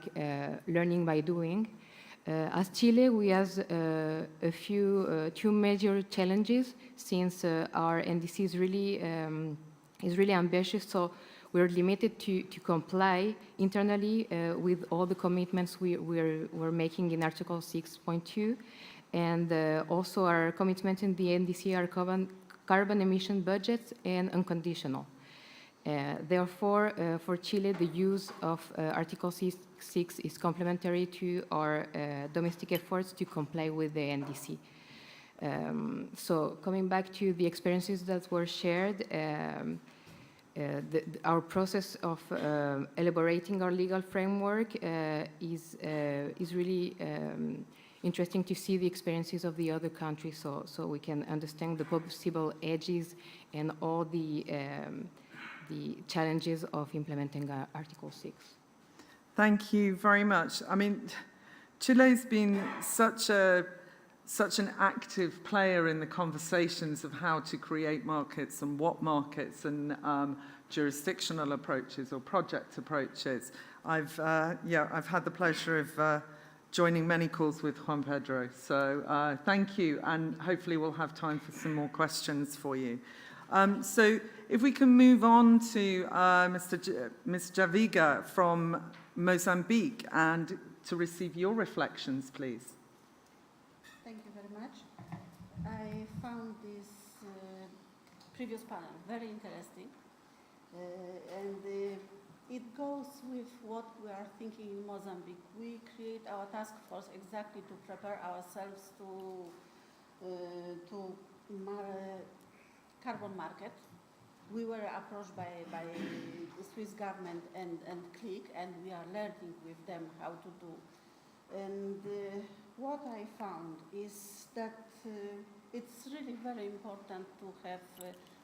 learning by doing. As Chile, we have two major challenges, since our NDC is really ambitious, so we're limited to comply internally with all the commitments we're making in Article 6.2, and also our commitments in the NDC are carbon emission budgets and unconditional. Therefore, for Chile, the use of Article 6 is complementary to our domestic efforts to comply with the NDC. So coming back to the experiences that were shared, our process of elaborating our legal framework is really interesting to see the experiences of the other countries, so we can understand the possible edges and all the challenges of implementing Article 6. Thank you very much. I mean, Chile's been such an active player in the conversations of how to create markets and what markets and jurisdictional approaches or project approaches. I've had the pleasure of joining many calls with Juan Pedro. So thank you, and hopefully we'll have time for some more questions for you. So if we can move on to Ms. Javiga from Mozambique, and to receive your reflections, please. Thank you very much. I found this previous panel very interesting, and it goes with what we are thinking in Mozambique. We create our task force exactly to prepare ourselves to carbon market. We were approached by the Swiss government and KliK, and we are learning with them how to do. And what I found is that it's really very important to have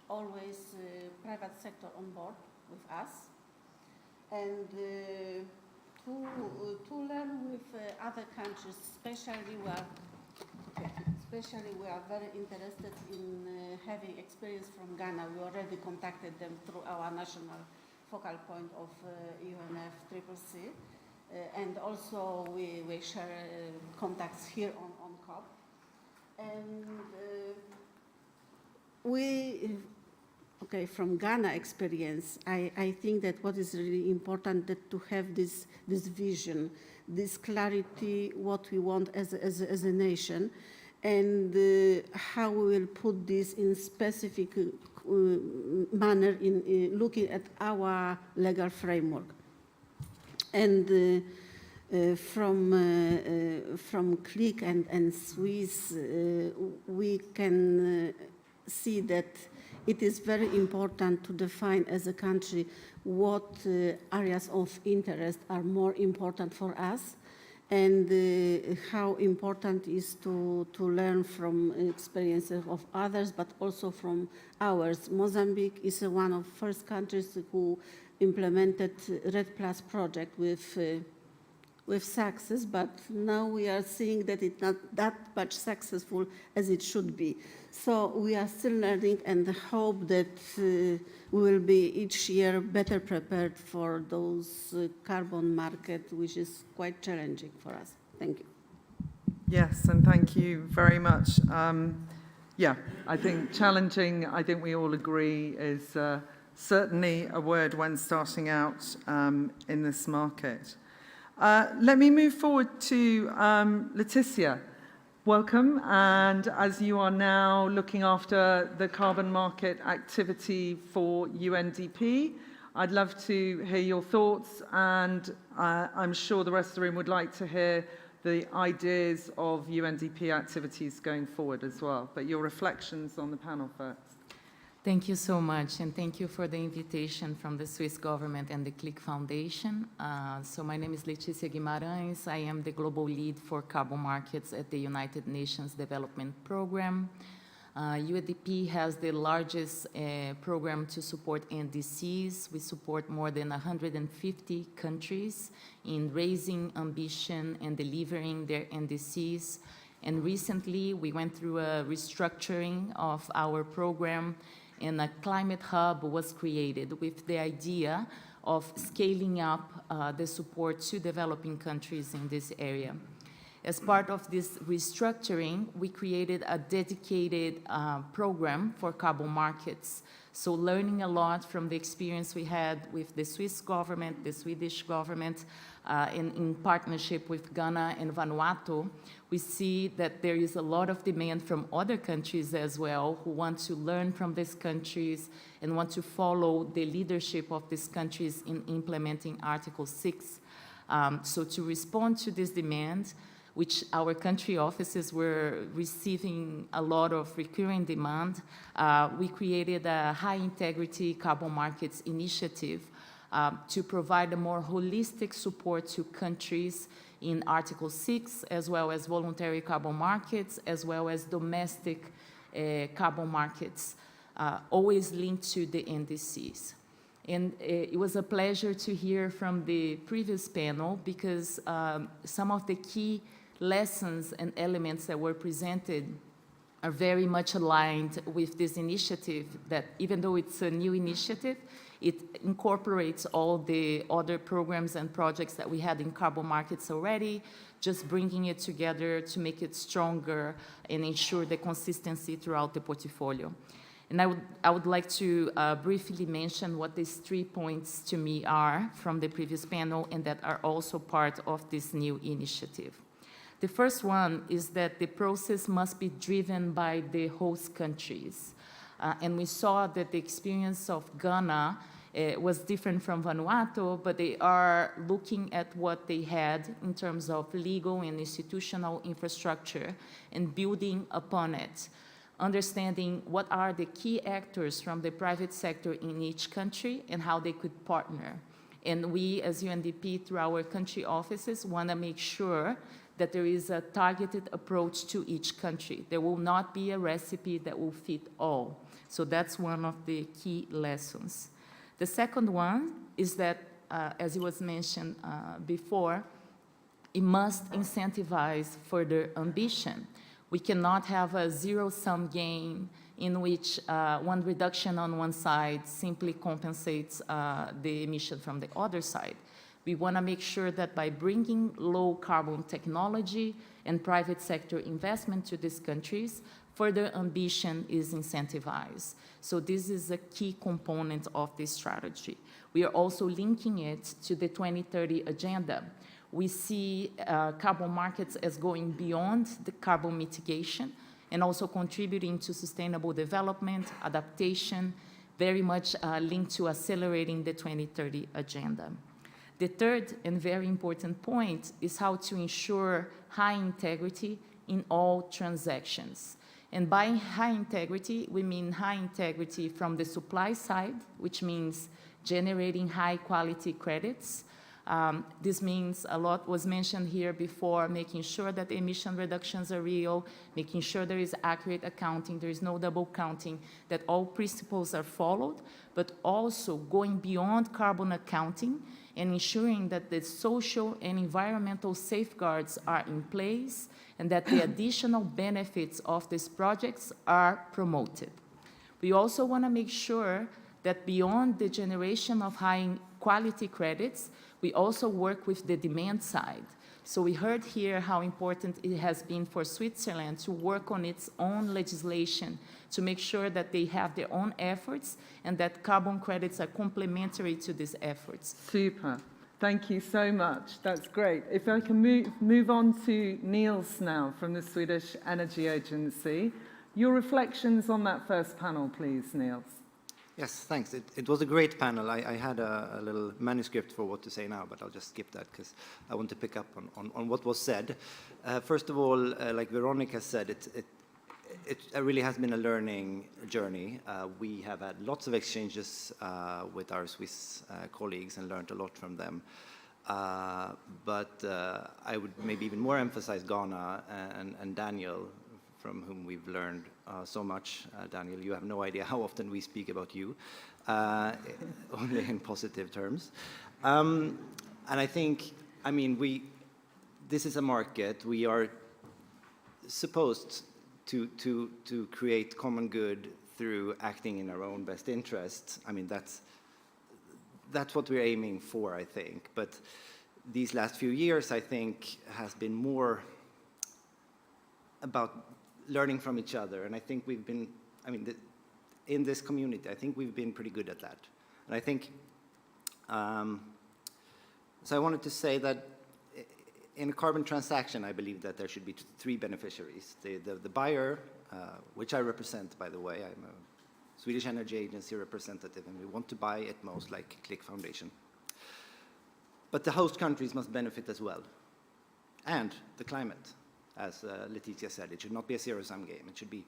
always private sector on board with us, and to learn with other countries, especially we are very interested in having experience from Ghana. We already contacted them through our national focal point of UNFCCC, and also we share contacts here on COP. And from Ghana experience, I think that what is really important that to have this vision, this clarity, what we want as a nation, and how we will put this in specific manner in looking at our legal framework. And from KliK and Swiss, we can see that it is very important to define as a country what areas of interest are more important for us, and how important is to learn from experiences of others, but also from ours. Mozambique is one of the first countries who implemented RED Plus project with success, but now we are seeing that it's not that much successful as it should be. So we are still learning and hope that we will be each year better prepared for those carbon market, which is quite challenging for us. Thank you. Yes, and thank you very much. I think challenging, I think we all agree, is certainly a word when starting out in this market. Let me move forward to Leticia. Welcome, and as you are now looking after the carbon market activity for UNDP, I'd love to hear your thoughts, and I'm sure the rest of the room would like to hear the ideas of UNDP activities going forward as well. But your reflections on the panel first. Thank you so much, and thank you for the invitation from the Swiss government and the KliK Foundation. So my name is Leticia Guimarães. I am the global lead for carbon markets at the United Nations Development Program. UNDP has the largest program to support NDCs. We support more than 150 countries in raising ambition and delivering their NDCs. And recently, we went through a restructuring of our program, and a climate hub was created with the idea of scaling up the support to developing countries in this area. As part of this restructuring, we created a dedicated program for carbon markets. So learning a lot from the experience we had with the Swiss government, the Swedish government, in partnership with Ghana and Vanuatu, we see that there is a lot of demand from other countries as well who want to learn from these countries and want to follow the leadership of these countries in implementing Article 6. So to respond to this demand, which our country offices were receiving a lot of recurring demand, we created a high-integrity carbon markets initiative to provide a more holistic support to countries in Article 6, as well as voluntary carbon markets, as well as domestic carbon markets, always linked to the NDCs. And it was a pleasure to hear from the previous panel because some of the key lessons and elements that were presented are very much aligned with this initiative that even though it's a new initiative, it incorporates all the other programs and projects that we had in carbon markets already, just bringing it together to make it stronger and ensure the consistency throughout the portfolio. And I would like to briefly mention what these 3 points to me are from the previous panel and that are also part of this new initiative. The first one is that the process must be driven by the host countries. And we saw that the experience of Ghana was different from Vanuatu, but they are looking at what they had in terms of legal and institutional infrastructure and building upon it, understanding what are the key actors from the private sector in each country and how they could partner. And we, as UNDP, through our country offices, want to make sure that there is a targeted approach to each country. There will not be a recipe that will fit all. So that's one of the key lessons. The second one is that, as it was mentioned before, it must incentivize further ambition. We cannot have a zero-sum game in which one reduction on one side simply compensates the emission from the other side. We want to make sure that by bringing low-carbon technology and private sector investment to these countries, further ambition is incentivized. So this is a key component of this strategy. We are also linking it to the 2030 agenda. We see carbon markets as going beyond the carbon mitigation and also contributing to sustainable development, adaptation, very much linked to accelerating the 2030 agenda. The third and very important point is how to ensure high integrity in all transactions. And by high integrity, we mean high integrity from the supply side, which means generating high quality credits. This means a lot was mentioned here before, making sure that the emission reductions are real, making sure there is accurate accounting, there is no double counting, that all principles are followed, but also going beyond carbon accounting and ensuring that the social and environmental safeguards are in place and that the additional benefits of these projects are promoted. We also want to make sure that beyond the generation of high quality credits, we also work with the demand side. So we heard here how important it has been for Switzerland to work on its own legislation to make sure that they have their own efforts and that carbon credits are complementary to these efforts. Super. Thank you so much. That's great. If I can move on to Niels now from the Swedish Energy Agency. Your reflections on that first panel, please, Niels. Yes, thanks. It was a great panel. I had a little manuscript for what to say now, but I'll just skip that because I want to pick up on what was said. First of all, like Veronika said, it really has been a learning journey. We have had lots of exchanges with our Swiss colleagues and learned a lot from them. But I would maybe even more emphasize Ghana and Daniel, from whom we've learned so much. Daniel, you have no idea how often we speak about you, only in positive terms. And I think, I mean, this is a market. We are supposed to create common good through acting in our own best interest. I mean, that's what we're aiming for, I think. But these last few years, I think, has been more about learning from each other. And I think we've been, I mean, in this community, I think we've been pretty good at that. And I think, so I wanted to say that in a carbon transaction, I believe that there should be three beneficiaries. The buyer, which I represent, by the way. I'm a Swedish Energy Agency representative, and we want to buy ITMOs like KliK Foundation. But the host countries must benefit as well. And the climate, as Letizia said, it should not be a zero-sum game. It should be,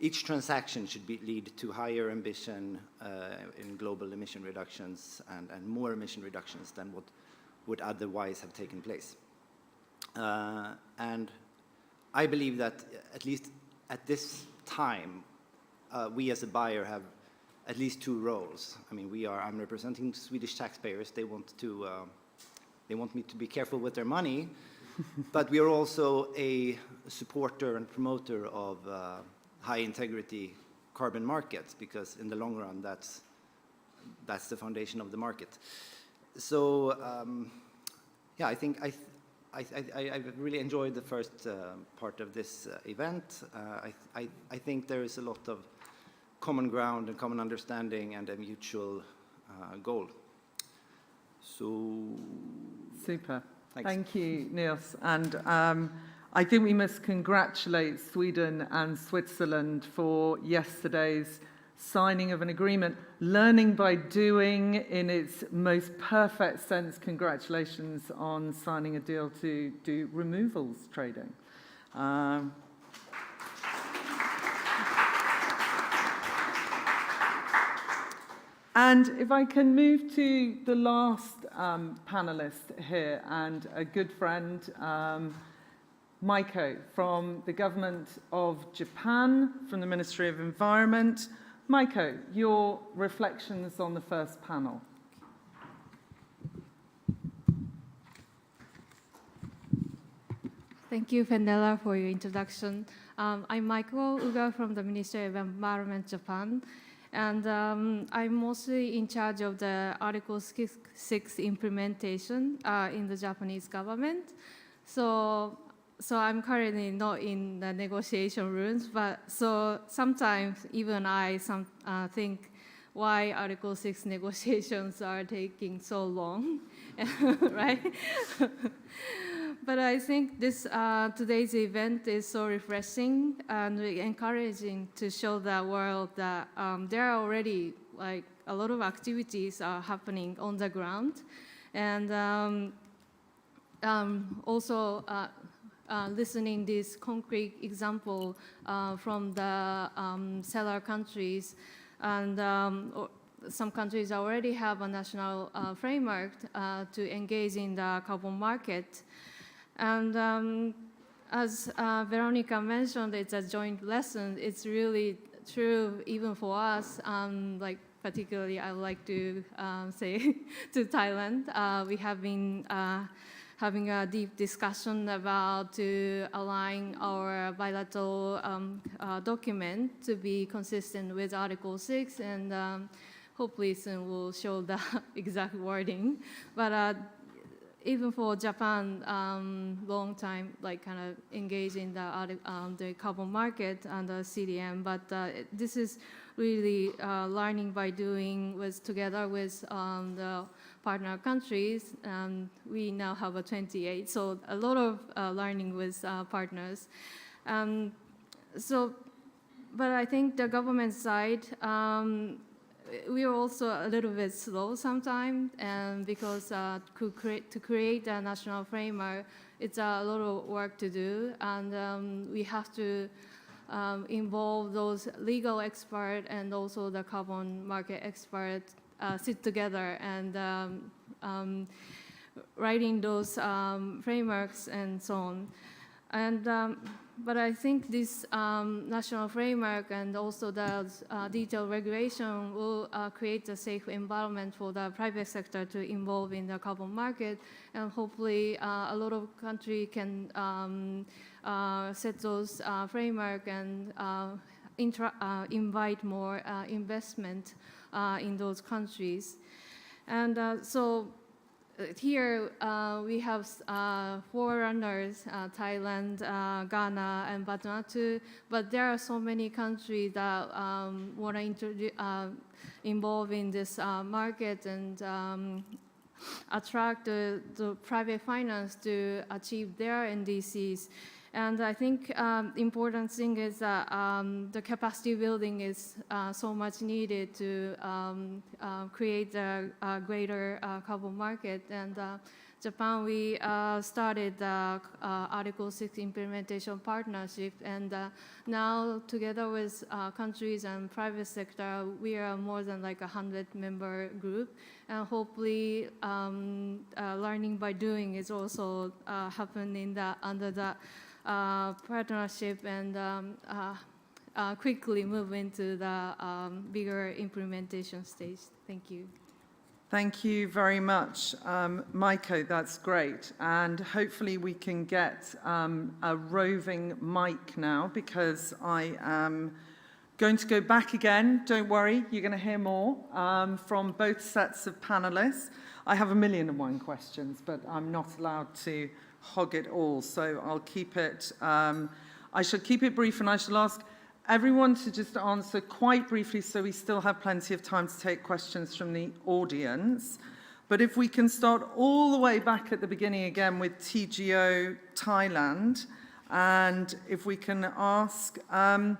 each transaction should lead to higher ambition in global emission reductions and more emission reductions than what would otherwise have taken place. And I believe that, at least at this time, we as a buyer have at least two roles. I mean, I'm representing Swedish taxpayers. They want me to be careful with their money, but we are also a supporter and promoter of high integrity carbon markets, because in the long run, that's the foundation of the market. So, yeah, I think I really enjoyed the first part of this event. I think there is a lot of common ground and common understanding and a mutual goal. So, super. Thanks. Thank you, Niels. And I think we must congratulate Sweden and Switzerland for yesterday's signing of an agreement. Learning by doing in its most perfect sense. Congratulations on signing a deal to do removals trading. And if I can move to the last panelist here, and a good friend, Maiko, from the government of Japan, from the Ministry of Environment. Maiko, your reflections on the first panel. Thank you, Fenella, for your introduction. I'm Maiko Uga from the Ministry of Environment, Japan. And I'm mostly in charge of the Article 6 implementation in the Japanese government. So I'm currently not in the negotiation rooms, but so sometimes even I think why Article 6 negotiations are taking so long, right? But I think this today's event is so refreshing and encouraging to show the world that there are already like a lot of activities are happening on the ground, and also listening this concrete example from the seller countries, and some countries already have a national framework to engage in the carbon market. And as Veronika mentioned, it's a joint lesson. It's really true even for us. Like particularly, I would like to say to Thailand, we have been having a deep discussion about to align our bilateral document to be consistent with Article 6, and hopefully soon we'll show the exact wording. But even for Japan, long time, like kind of engaged in the carbon market and the CDM, but this is really learning by doing together with the partner countries. We now have a 28, so a lot of learning with partners. But I think the government side, we are also a little bit slow sometimes, and because to create a national framework, it's a lot of work to do, and we have to involve those legal experts and also the carbon market experts sit together and writing those frameworks and so on. And but I think this national framework and also the detailed regulation will create a safe environment for the private sector to involve in the carbon market, and hopefully a lot of countries can set those framework and invite more investment in those countries. And here we have forerunners, Thailand, Ghana, and Vanuatu, but there are so many countries that want to involve in this market and attract the private finance to achieve their NDCs. And I think important thing is that the capacity building is so much needed to create a greater carbon market. And Japan, we started the Article 6 implementation partnership, and now together with countries and private sector, we are more than like 100-member group, and hopefully learning by doing is also happening under the partnership and quickly move into the bigger implementation stage. Thank you. Thank you very much, Maiko, that's great. And hopefully we can get a roving mic now, because I am going to go back again. Don't worry, you're going to hear more from both sets of panelists. I have 1,000,001 questions, but I'm not allowed to hog it all, so I'll keep it, I shall keep it brief, and I shall ask everyone to just answer quite briefly so we still have plenty of time to take questions from the audience. But if we can start all the way back at the beginning again with TGO Thailand, and if we can ask, I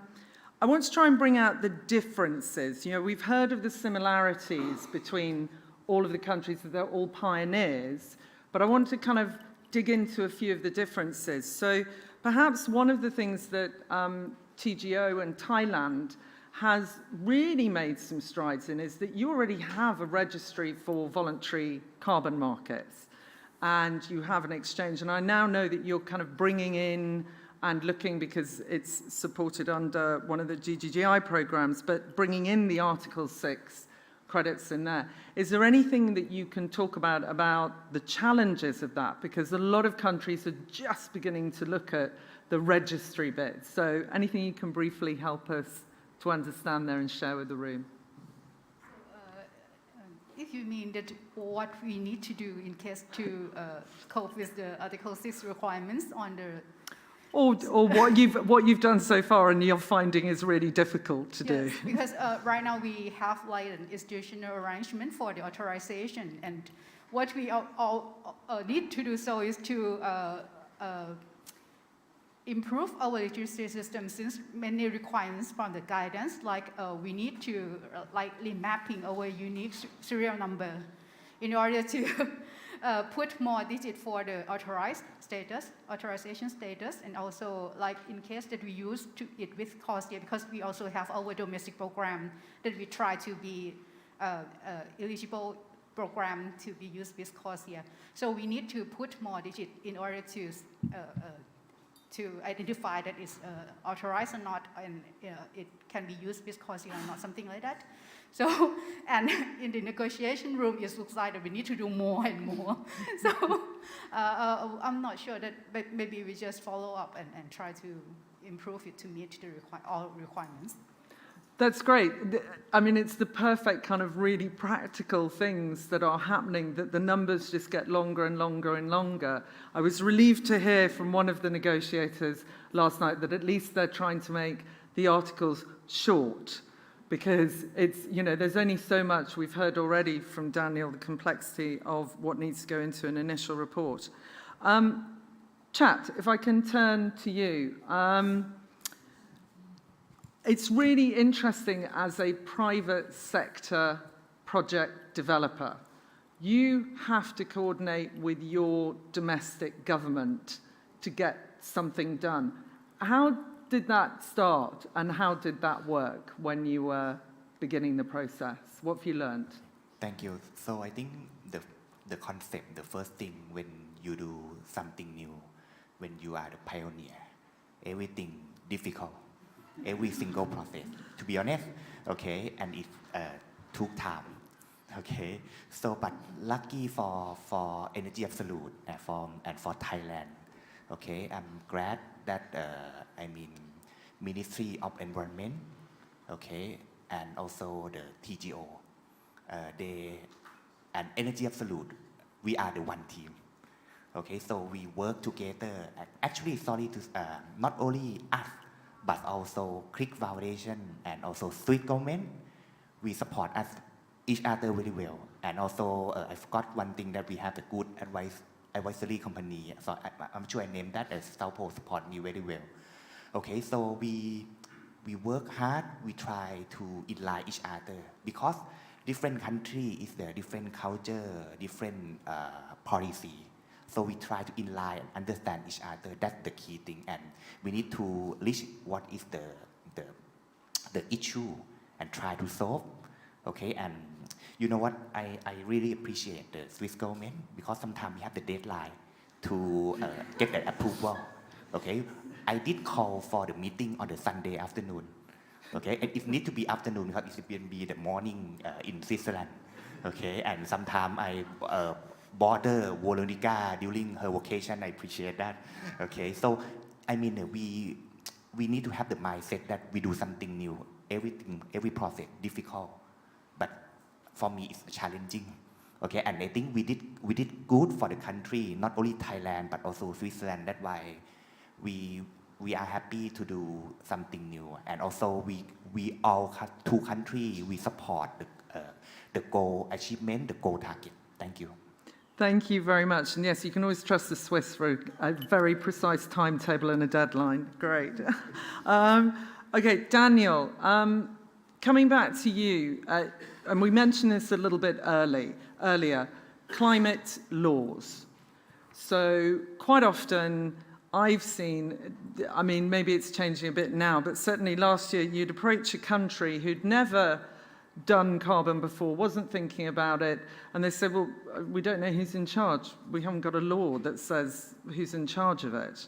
want to try and bring out the differences. You know, we've heard of the similarities between all of the countries, that they're all pioneers, but I want to kind of dig into a few of the differences. So perhaps one of the things that TGO and Thailand has really made some strides in is that you already have a registry for voluntary carbon markets, and you have an exchange. And I now know that you're kind of bringing in and looking, because it's supported under one of the GGGI programs, but bringing in the Article 6 credits in there. Is there anything that you can talk about the challenges of that? Because a lot of countries are just beginning to look at the registry bit. So anything you can briefly help us to understand there and share with the room? If you mean that what we need to do in case to cope with the Article 6 requirements on the... Or what you've done so far and you're finding is really difficult to do. Because right now we have like an institutional arrangement for the authorization, and what we all need to do so is to improve our registry system, since many requirements from the guidance, like we need to likely mapping our unique serial number in order to put more digits for the authorization status, and also like in case that we use it with CORSIA, because we also have our domestic program that we try to be eligible program to be used with CORSIA. So we need to put more digits in order to identify that it's authorized or not, and it can be used with CORSIA or not, something like that. So, and in the negotiation room, it looks like that we need to do more and more. So I'm not sure that, but maybe we just follow up and try to improve it to meet all requirements. That's great. I mean, it's the perfect kind of really practical things that are happening, that the numbers just get longer and longer and longer. I was relieved to hear from one of the negotiators last night that at least they're trying to make the articles short, because it's, you know, there's only so much. We've heard already from Daniel the complexity of what needs to go into an initial report. Chat, if I can turn to you. It's really interesting as a private sector project developer. You have to coordinate with your domestic government to get something done. How did that start, and how did that work when you were beginning the process? What have you learned? Thank you. So I think the concept, the first thing when you do something new, when you are the pioneer, everything difficult. Every single process, to be honest, okay, and it took time, okay. So, but lucky for Energy Absolute and for Thailand, okay. I'm glad that, Ministry of Environment, okay, and also the TGO, and Energy Absolute, we are the one team. Okay, so we work together. Actually, sorry to not only us, but also KliK Foundation and also Swiss government. We support each other very well. And also, I forgot one thing, that we have a good advisory company. So I'm sure I named that as Southpole support me very well. Okay, so we work hard. We try to inline each other because different country is there, different culture, different policy. So we try to inline and understand each other. That's the key thing. And we need to reach what is the issue and try to solve. Okay, and you know what? I really appreciate the Swiss government because sometimes we have the deadline to get the approval. Okay, I did call for the meeting on the Sunday afternoon. Okay, and it needs to be afternoon because it will be the morning in Switzerland. Okay, and sometimes I bother Veronika during her vacation. I appreciate that. Okay, so we need to have the mindset that we do something new. Every process difficult, but for me it's challenging. Okay, and I think we did good for the country, not only Thailand but also Switzerland. That's why we are happy to do something new. And also we all two countries, we support the goal achievement, the goal target. Thank you. Thank you very much. And yes, you can always trust the Swiss for a very precise timetable and a deadline. Great. Okay, Daniel, coming back to you, and we mentioned this a little bit earlier, climate laws. So quite often I've seen, maybe it's changing a bit now, but certainly last year you'd approach a country who'd never done carbon before, wasn't thinking about it, and they said, well, we don't know who's in charge. We haven't got a law that says who's in charge of it.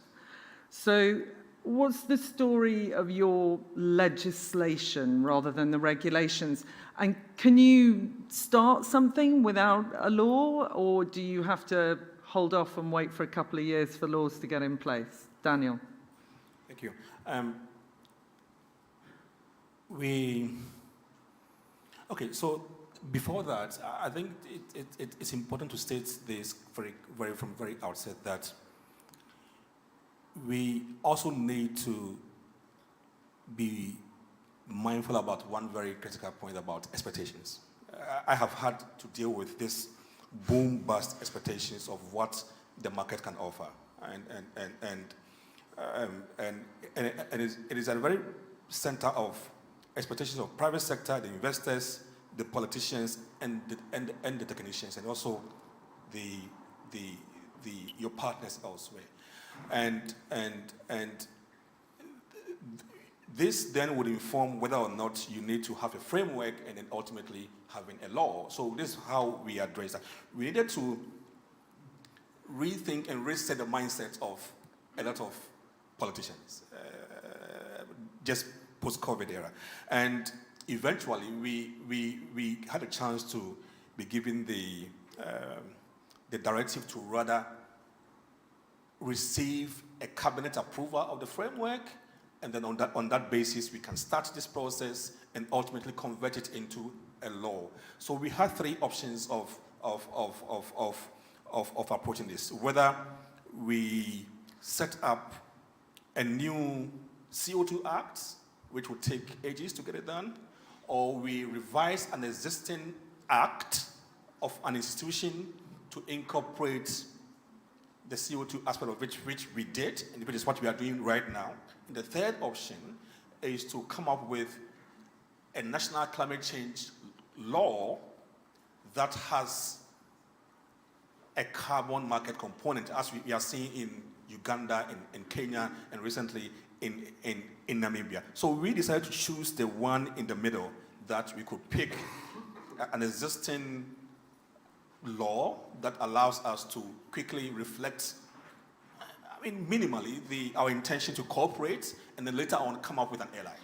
So what's the story of your legislation rather than the regulations? And can you start something without a law, or do you have to hold off and wait for a couple of years for laws to get in place? Daniel. Thank you. Okay, so before that, I think it's important to state this from the very outset, that we also need to be mindful about one very critical point about expectations. I have had to deal with this boom-bust expectations of what the market can offer, and it is at the very center of expectations of private sector, the investors, the politicians, and the technicians, and also your partners elsewhere. And this then would inform whether or not you need to have a framework and then ultimately having a law. So this is how we address that. We needed to rethink and reset the mindset of a lot of politicians, just post-COVID era. And eventually, we had a chance to be given the directive to rather receive a cabinet approval of the framework, and then on that basis, we can start this process and ultimately convert it into a law. So we had three options of approaching this: whether we set up a new CO2 Act, which would take ages to get it done, or we revise an existing act of an institution to incorporate the CO2 aspect of which we did, and which is what we are doing right now. And the third option is to come up with a national climate change law that has a carbon market component, as we are seeing in Uganda, in Kenya, and recently in Namibia. So we decided to choose the one in the middle, that we could pick an existing law that allows us to quickly reflect, minimally, our intention to cooperate, and then later on come up with an ally.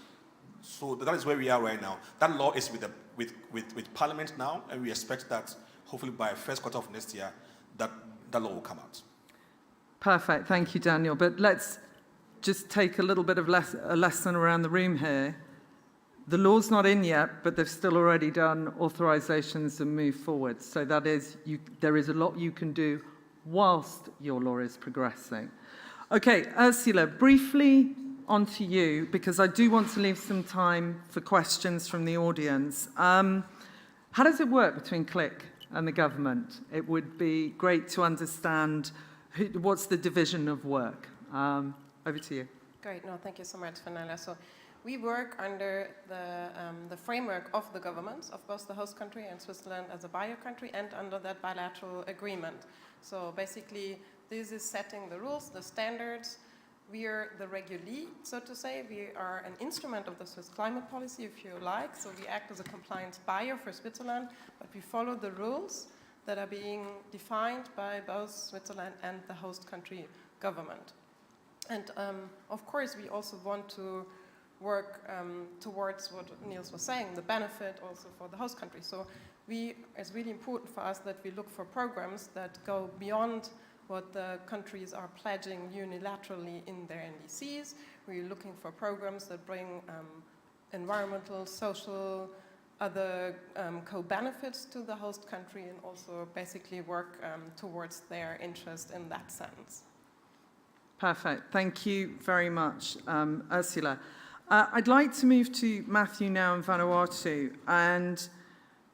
So that is where we are right now. That law is with Parliament now, and we expect that hopefully by first quarter of next year, that law will come out. Perfect, thank you, Daniel. But let's just take a little bit of a lesson around the room here. The law's not in yet, but they've still already done authorizations and moved forward. So that is, there is a lot you can do whilst your law is progressing. Okay, Ursula, briefly onto you, because I do want to leave some time for questions from the audience. How does it work between KliK and the government? It would be great to understand what's the division of work. Over to you. Great. No, thank you so much, Fenella. So we work under the framework of the governments of both the host country and Switzerland as a buyer country, and under that bilateral agreement. So basically, this is setting the rules, the standards. We are the regulee, so to say. We are an instrument of the Swiss climate policy, if you like. So we act as a compliance buyer for Switzerland, but we follow the rules that are being defined by both Switzerland and the host country government. And of course, we also want to work towards what Niels was saying, the benefit also for the host country. So it's really important for us that we look for programs that go beyond what the countries are pledging unilaterally in their NDCs. We're looking for programs that bring environmental, social, other co-benefits to the host country, and also basically work towards their interest in that sense. Perfect. Thank you very much, Ursula. I'd like to move to Matthew now and Vanuatu. And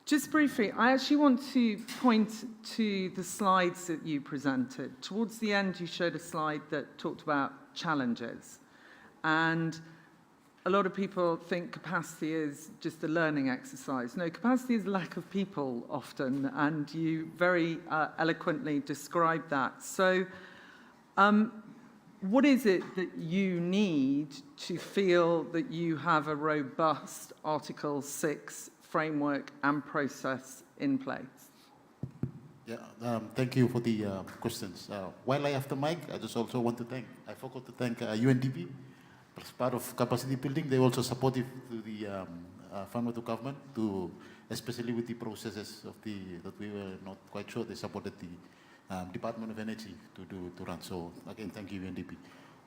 just briefly, I actually want to point to the slides that you presented. Towards the end, you showed a slide that talked about challenges. And a lot of people think capacity is just a learning exercise. No, capacity is lack of people often, and you very eloquently described that. So, what is it that you need to feel that you have a robust Article 6 framework and process in place? Yeah, thank you for the questions. While I have the mic, I just also want to I forgot to thank UNDP. As part of capacity building, they also supportive to the Vanuatu government, especially with the processes that we were not quite sure. They supported the Department of Energy to run. So again, thank you, UNDP.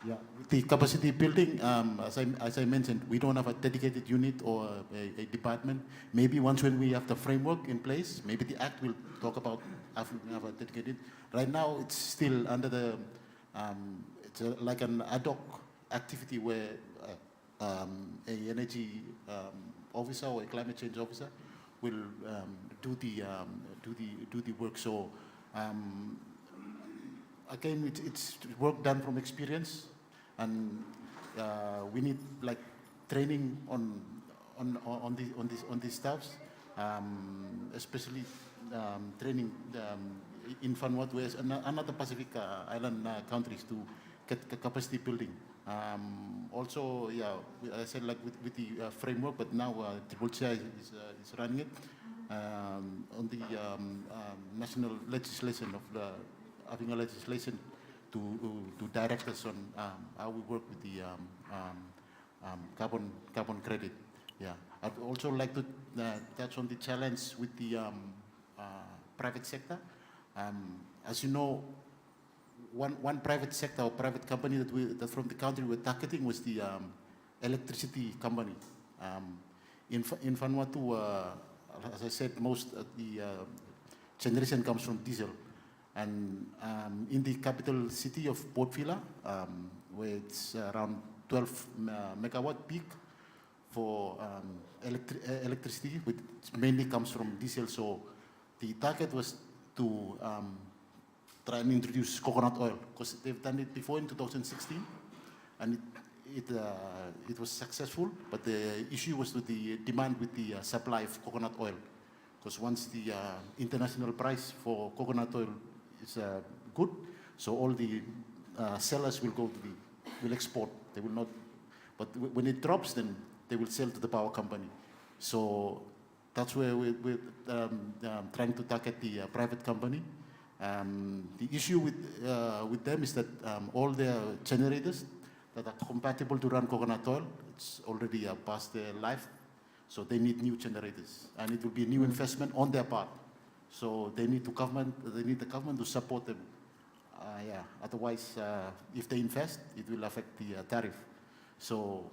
Yeah, with the capacity building, as I mentioned, we don't have a dedicated unit or a department. Maybe once when we have the framework in place, maybe the Act will talk about having a dedicated. Right now, it's still under the, it's like an ad hoc activity where a energy officer or a climate change officer will do the work. So. Again, it's work done from experience, and we need like training on these stuffs, especially training in Vanuatu as another Pacific island countries to get the capacity building. Also, yeah, I said like with the framework, but now GGGI is running it. On the national legislation of having a legislation to direct us on how we work with the carbon credit. Yeah, I'd also like to touch on the challenge with the private sector. As you know, one private sector or private company that from the country we're targeting was the electricity company. In Vanuatu. As I said, most of the generation comes from diesel. And in the capital city of Port Vila, where it's around 12 megawatt peak for electricity, which mainly comes from diesel. So the target was to try and introduce coconut oil, because they've done it before in 2016, and it was successful, but the issue was with the demand with the supply of coconut oil, because once the international price for coconut oil is good, so all the sellers will will export. They will not, but when it drops, then they will sell to the power company. So that's where we're trying to target the private company. The issue with them is that all their generators that are compatible to run coconut oil, it's already past their life, so they need new generators, and it will be a new investment on their part. So they need the government to support them Yeah, otherwise, if they invest, it will affect the tariff. So,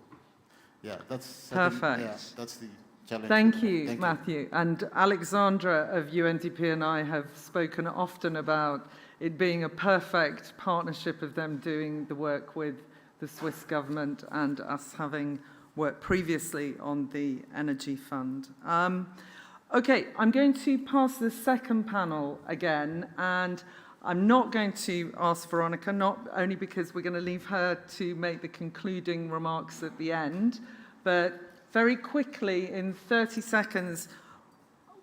yeah, that's I think, Perfect. yeah, that's the challenge. Thank you, Thank Matthew. And Alexandra of UNDP and I have spoken often about it being a perfect partnership of them doing the work with the Swiss government and us having worked previously on the Energy Fund. Okay, I'm going to pass the second panel again, and I'm not going to ask Veronika, not only because we're going to leave her to make the concluding remarks at the end, but very quickly, in 30 seconds,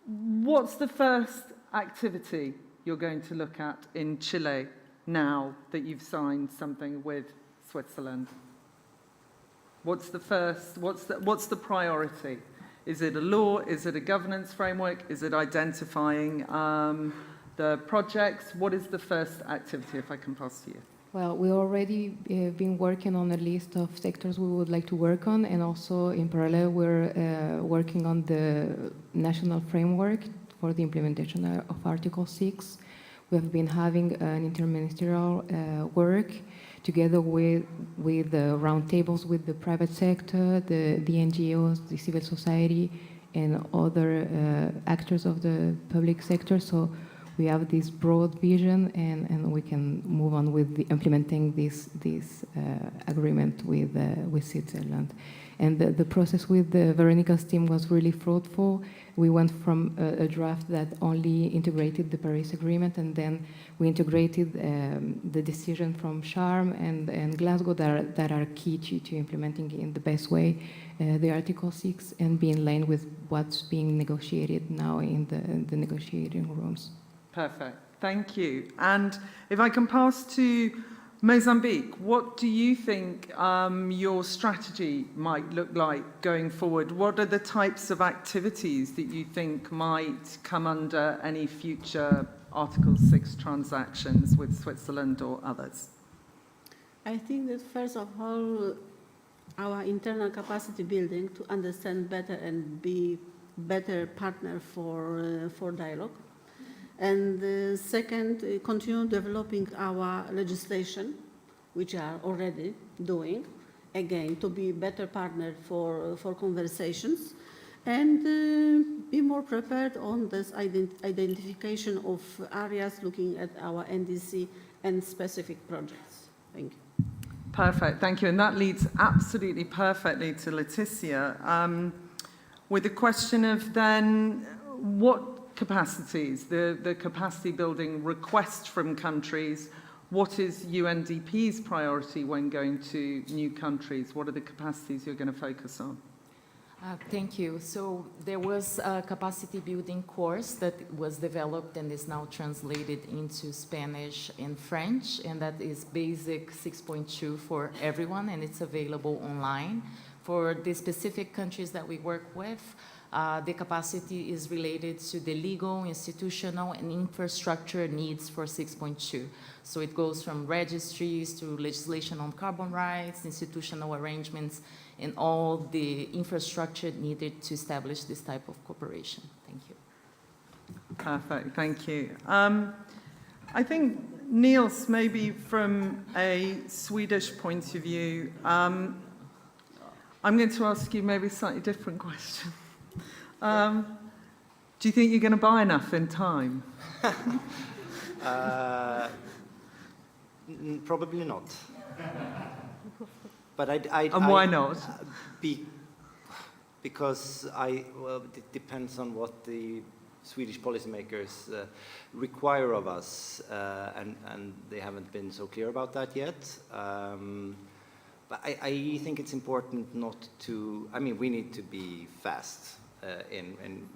what's the first activity you're going to look at in Chile now that you've signed something with Switzerland? What's the first, what's the priority? Is it a law? Is it a governance framework? Is it identifying the projects? What is the first activity, if I can pass to you? Well, we already been working on a list of sectors we would like to work on, and also in parallel we're working on the national framework for the implementation of Article 6. We have been having an interministerial work together with the roundtables with the private sector, the NGOs, the civil society, and other actors of the public sector. So we have this broad vision, and we can move on with implementing this agreement with Switzerland. And the process with the Veronika's team was really fruitful. We went from a draft that only integrated the Paris Agreement, and then we integrated the decision from Sharm and Glasgow that are key to implementing in the best way the Article 6 and be in line with what's being negotiated now in the negotiating rooms. Perfect. Thank you. And if I can pass to Mozambique, what do you think your strategy might look like going forward? What are the types of activities that you think might come under any future Article 6 transactions with Switzerland or others? I think that first of all, our internal capacity building to understand better and be better partner for dialogue. And second, continue developing our legislation, which are already doing, again, to be better partner for conversations, and be more prepared on this identification of areas, looking at our NDC and specific projects. Thank you. Perfect, thank you. And that leads absolutely perfectly to Leticia, with the question of then what capacities, the capacity building request from countries. What is UNDP's priority when going to new countries? What are the capacities you're going to focus on? Thank you. So there was a capacity building course that was developed and is now translated into Spanish and French, and that is basic 6.2 for everyone, and it's available online. For the specific countries that we work with, the capacity is related to the legal, institutional, and infrastructure needs for 6.2. So it goes from registries to legislation on carbon rights, institutional arrangements, and all the infrastructure needed to establish this type of cooperation. Thank you. Perfect, thank you. I think, Niels, maybe from a Swedish point of view, I'm going to ask you maybe a slightly different question. Do you think you're going to buy enough in time? Probably not. But and why not? Because well, it depends on what the Swedish policymakers require of us, and they haven't been so clear about that yet. But I think it's important not to, I mean, we need to be fast in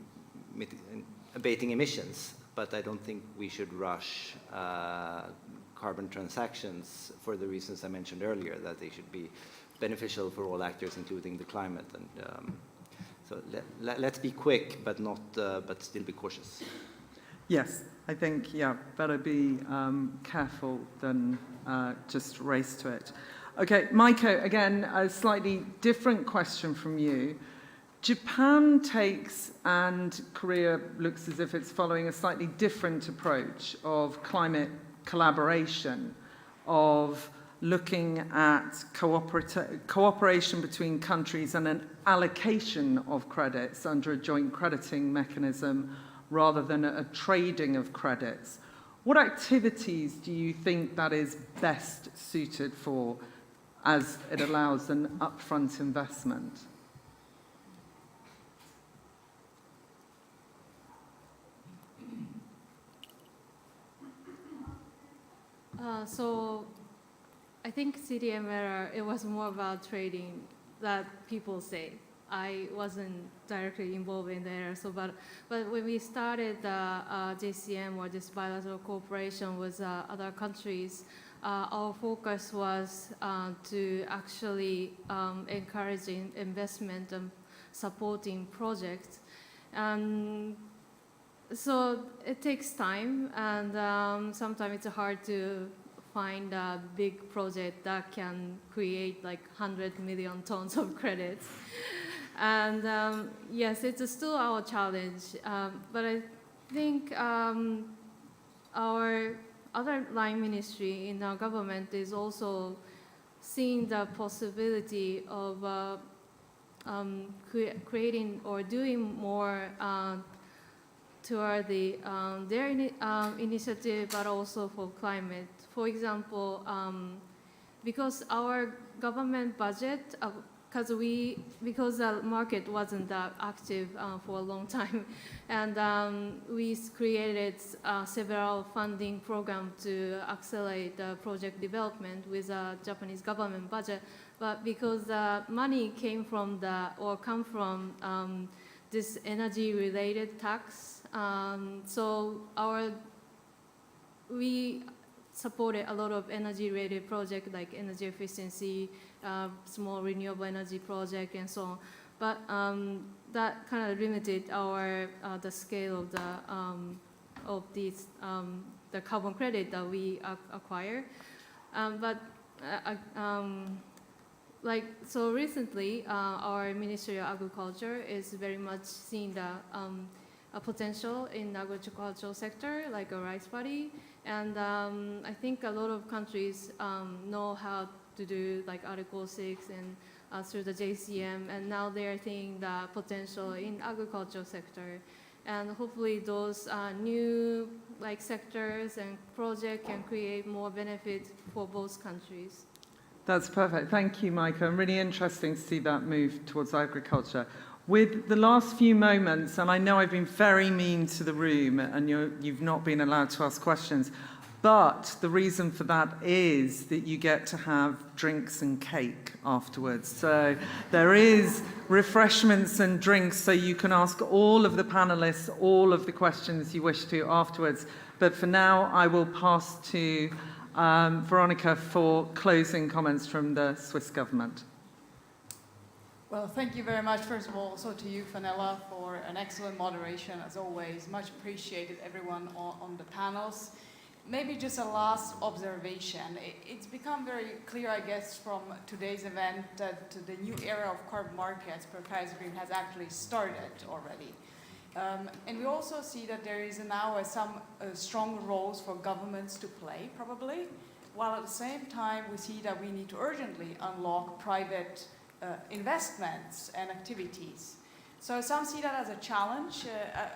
abating emissions, but I don't think we should rush carbon transactions for the reasons I mentioned earlier, that they should be beneficial for all actors, including the climate. And so let's be quick, but not, but still be cautious. Yes, I think, yeah, better be careful than just race to it. Okay, Maiko, again, a slightly different question from you. Japan takes, and Korea looks as if it's following a slightly different approach of climate collaboration, of looking at cooperation between countries and an allocation of credits under a joint crediting mechanism rather than a trading of credits. What activities do you think that is best suited for as it allows an upfront investment? So I think CDM it was more about trading that people say. I wasn't directly involved in there, so but when we started the JCM, or this bilateral cooperation with other countries, our focus was to actually encouraging investment and supporting projects. And so it takes time, and sometimes it's hard to find a big project that can create like 100 million tons of credits. And yes, it's still our challenge, but I think our other line ministry in our government is also seeing the possibility of creating or doing more toward their initiative, but also for climate. For example, because our government budget, because the market wasn't that active for a long time, and we created several funding programs to accelerate the project development with a Japanese government budget. But because the money come from this energy-related tax, so we supported a lot of energy-related projects like energy efficiency, small renewable energy project, and so on. But that kind of limited the scale of the carbon credit that we acquire. So recently, our Ministry of Agriculture is very much seeing the a potential in the agricultural sector, like a rice paddy. And I think a lot of countries know how to do like Article 6 and through the JCM, and now they're seeing the potential in agricultural sector. And hopefully those new like sectors and projects can create more benefit for both countries. That's perfect. Thank you, Micah. And really interesting to see that move towards agriculture. With the last few moments, and I know I've been very mean to the room and you've not been allowed to ask questions, but the reason for that is that you get to have drinks and cake afterwards. So there is refreshments and drinks, so you can ask all of the panelists all of the questions you wish to afterwards. But for now, I will pass to Veronika for closing comments from the Swiss government. Well, thank you very much, first of all, also to you, Fenella, for an excellent moderation, as always. Much appreciated, everyone on the panels. Maybe just a last observation. It's become very clear, I guess, from today's event that the new era of carbon markets per Paris Agreement has actually started already. And we also see that there is now some strong roles for governments to play, probably, while at the same time we see that we need to urgently unlock private investments and activities. So some see that as a challenge.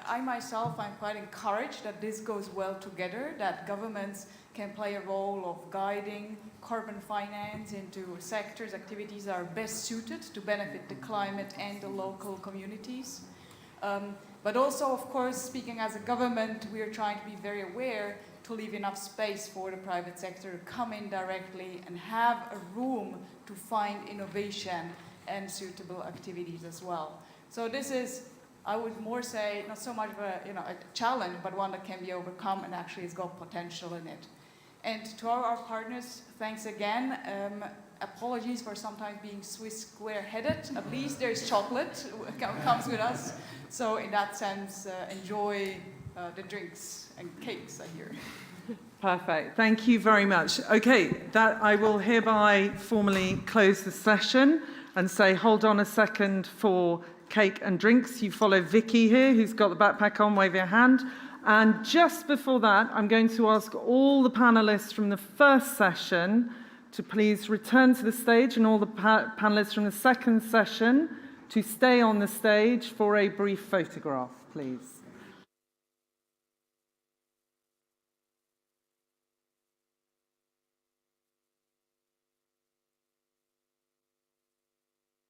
I myself, I'm quite encouraged that this goes well together, that governments can play a role of guiding carbon finance into sectors, activities that are best suited to benefit the climate and the local communities. But also, of course, speaking as a government, we are trying to be very aware to leave enough space for the private sector to come in directly and have a room to find innovation and suitable activities as well. So this is, I would more say, not so much of a challenge, but one that can be overcome and actually has got potential in it. And to our partners, thanks again. Apologies for sometimes being Swiss square-headed. At least there's chocolate comes with us. So in that sense, enjoy the drinks and cakes, I hear. Perfect. Thank you very much. Okay, I will hereby formally close the session and say, hold on a second for cake and drinks. You follow Vicky here, who's got the backpack on, wave your hand. And just before that, I'm going to ask all the panelists from the first session to please return to the stage, and all the panelists from the second session to stay on the stage for a brief photograph, please.